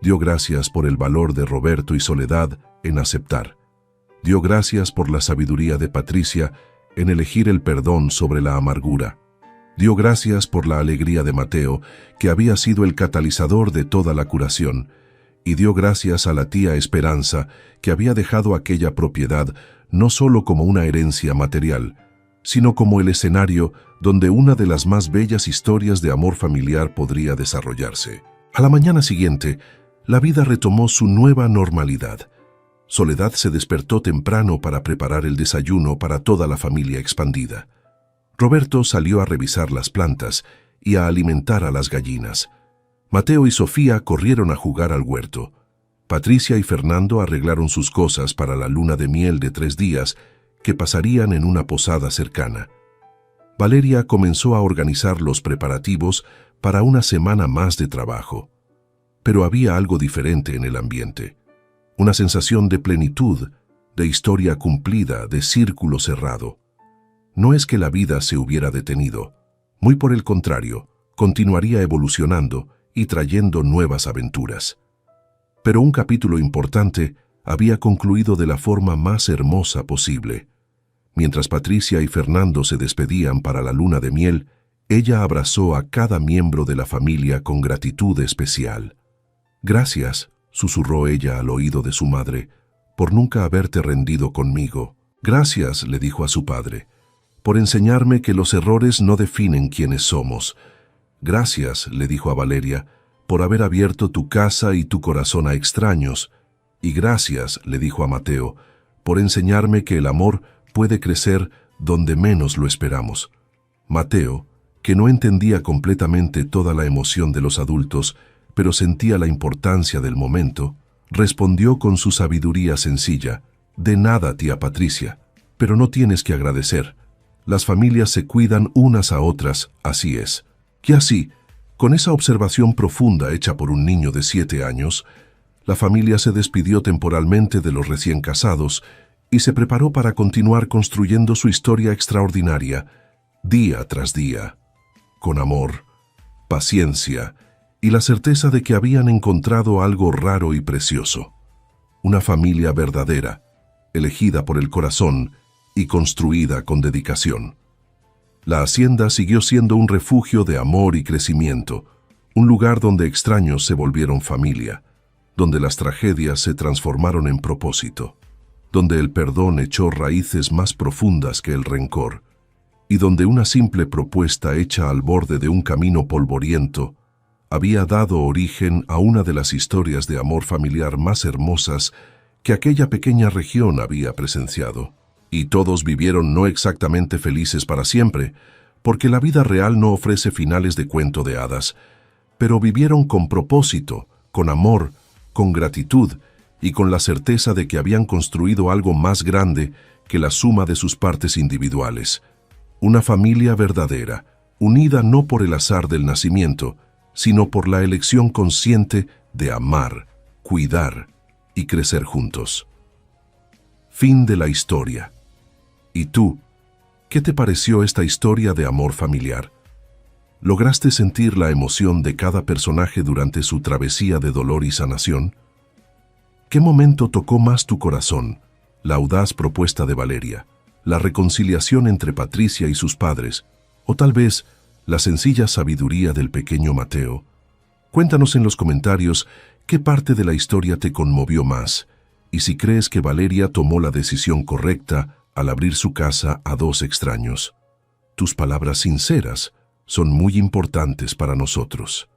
Dio gracias por el valor de Roberto y Soledad en aceptar. Dio gracias por la sabiduría de Patricia en elegir el perdón sobre la amargura. Dio gracias por la alegría de Mateo, que había sido el catalizador de toda la curación. Y dio gracias a la tía Esperanza, que había dejado aquella propiedad no solo como una herencia material, sino como el escenario donde una de las más bellas historias de amor familiar podría desarrollarse. A la mañana siguiente, la vida retomó su nueva normalidad. Soledad se despertó temprano para preparar el desayuno para toda la familia expandida. Roberto salió a revisar las plantas y a alimentar a las gallinas. Mateo y Sofía corrieron a jugar al huerto. Patricia y Fernando arreglaron sus cosas para la luna de miel de 3 días que pasarían en una posada cercana. Valeria comenzó a organizar los preparativos para una semana más de trabajo. Pero había algo diferente en el ambiente. Una sensación de plenitud, de historia cumplida, de círculo cerrado. No es que la vida se hubiera detenido. Muy por el contrario, continuaría evolucionando y trayendo nuevas aventuras. Pero un capítulo importante había concluido de la forma más hermosa posible. Mientras Patricia y Fernando se despedían para la luna de miel, ella abrazó a cada miembro de la familia con gratitud especial. «Gracias», susurró ella al oído de su madre, «por nunca haberte rendido conmigo». «Gracias», le dijo a su padre, «por enseñarme que los errores no definen quiénes somos». «Gracias», le dijo a Valeria, «por haber abierto tu casa y tu corazón a extraños». «Y gracias», le dijo a Mateo, «por enseñarme que el amor puede crecer donde menos lo esperamos». Mateo, que no entendía completamente toda la emoción de los adultos, pero sentía la importancia del momento, respondió con su sabiduría sencilla: «De nada, tía Patricia, pero no tienes que agradecer. Las familias se cuidan unas a otras, así es». Y así, con esa observación profunda hecha por un niño de 7 años, la familia se despidió temporalmente de los recién casados y se preparó para continuar construyendo su historia extraordinaria, día tras día, con amor, paciencia y la certeza de que habían encontrado algo raro y precioso. Una familia verdadera, elegida por el corazón y construida con dedicación. La hacienda siguió siendo un refugio de amor y crecimiento, un lugar donde extraños se volvieron familia, donde las tragedias se transformaron en propósito, donde el perdón echó raíces más profundas que el rencor, y donde una simple propuesta hecha al borde de un camino polvoriento había dado origen a una de las historias de amor familiar más hermosas que aquella pequeña región había presenciado. Y todos vivieron no exactamente felices para siempre, porque la vida real no ofrece finales de cuento de hadas, pero vivieron con propósito, con amor, con gratitud y con la certeza de que habían construido algo más grande que la suma de sus partes individuales. Una familia verdadera, unida no por el azar del nacimiento, sino por la elección consciente de amar, cuidar y crecer juntos. Fin de la historia. ¿Y tú, qué te pareció esta historia de amor familiar? ¿Lograste sentir la emoción de cada personaje durante su travesía de dolor y sanación? ¿Qué momento tocó más tu corazón? ¿La audaz propuesta de Valeria, la reconciliación entre Patricia y sus padres, O tal vez la sencilla sabiduría del pequeño Mateo. Cuéntanos en los comentarios qué parte de la historia te conmovió más y si crees que Valeria tomó la decisión correcta al abrir su casa a dos extraños. Tus palabras sinceras son muy importantes para nosotros.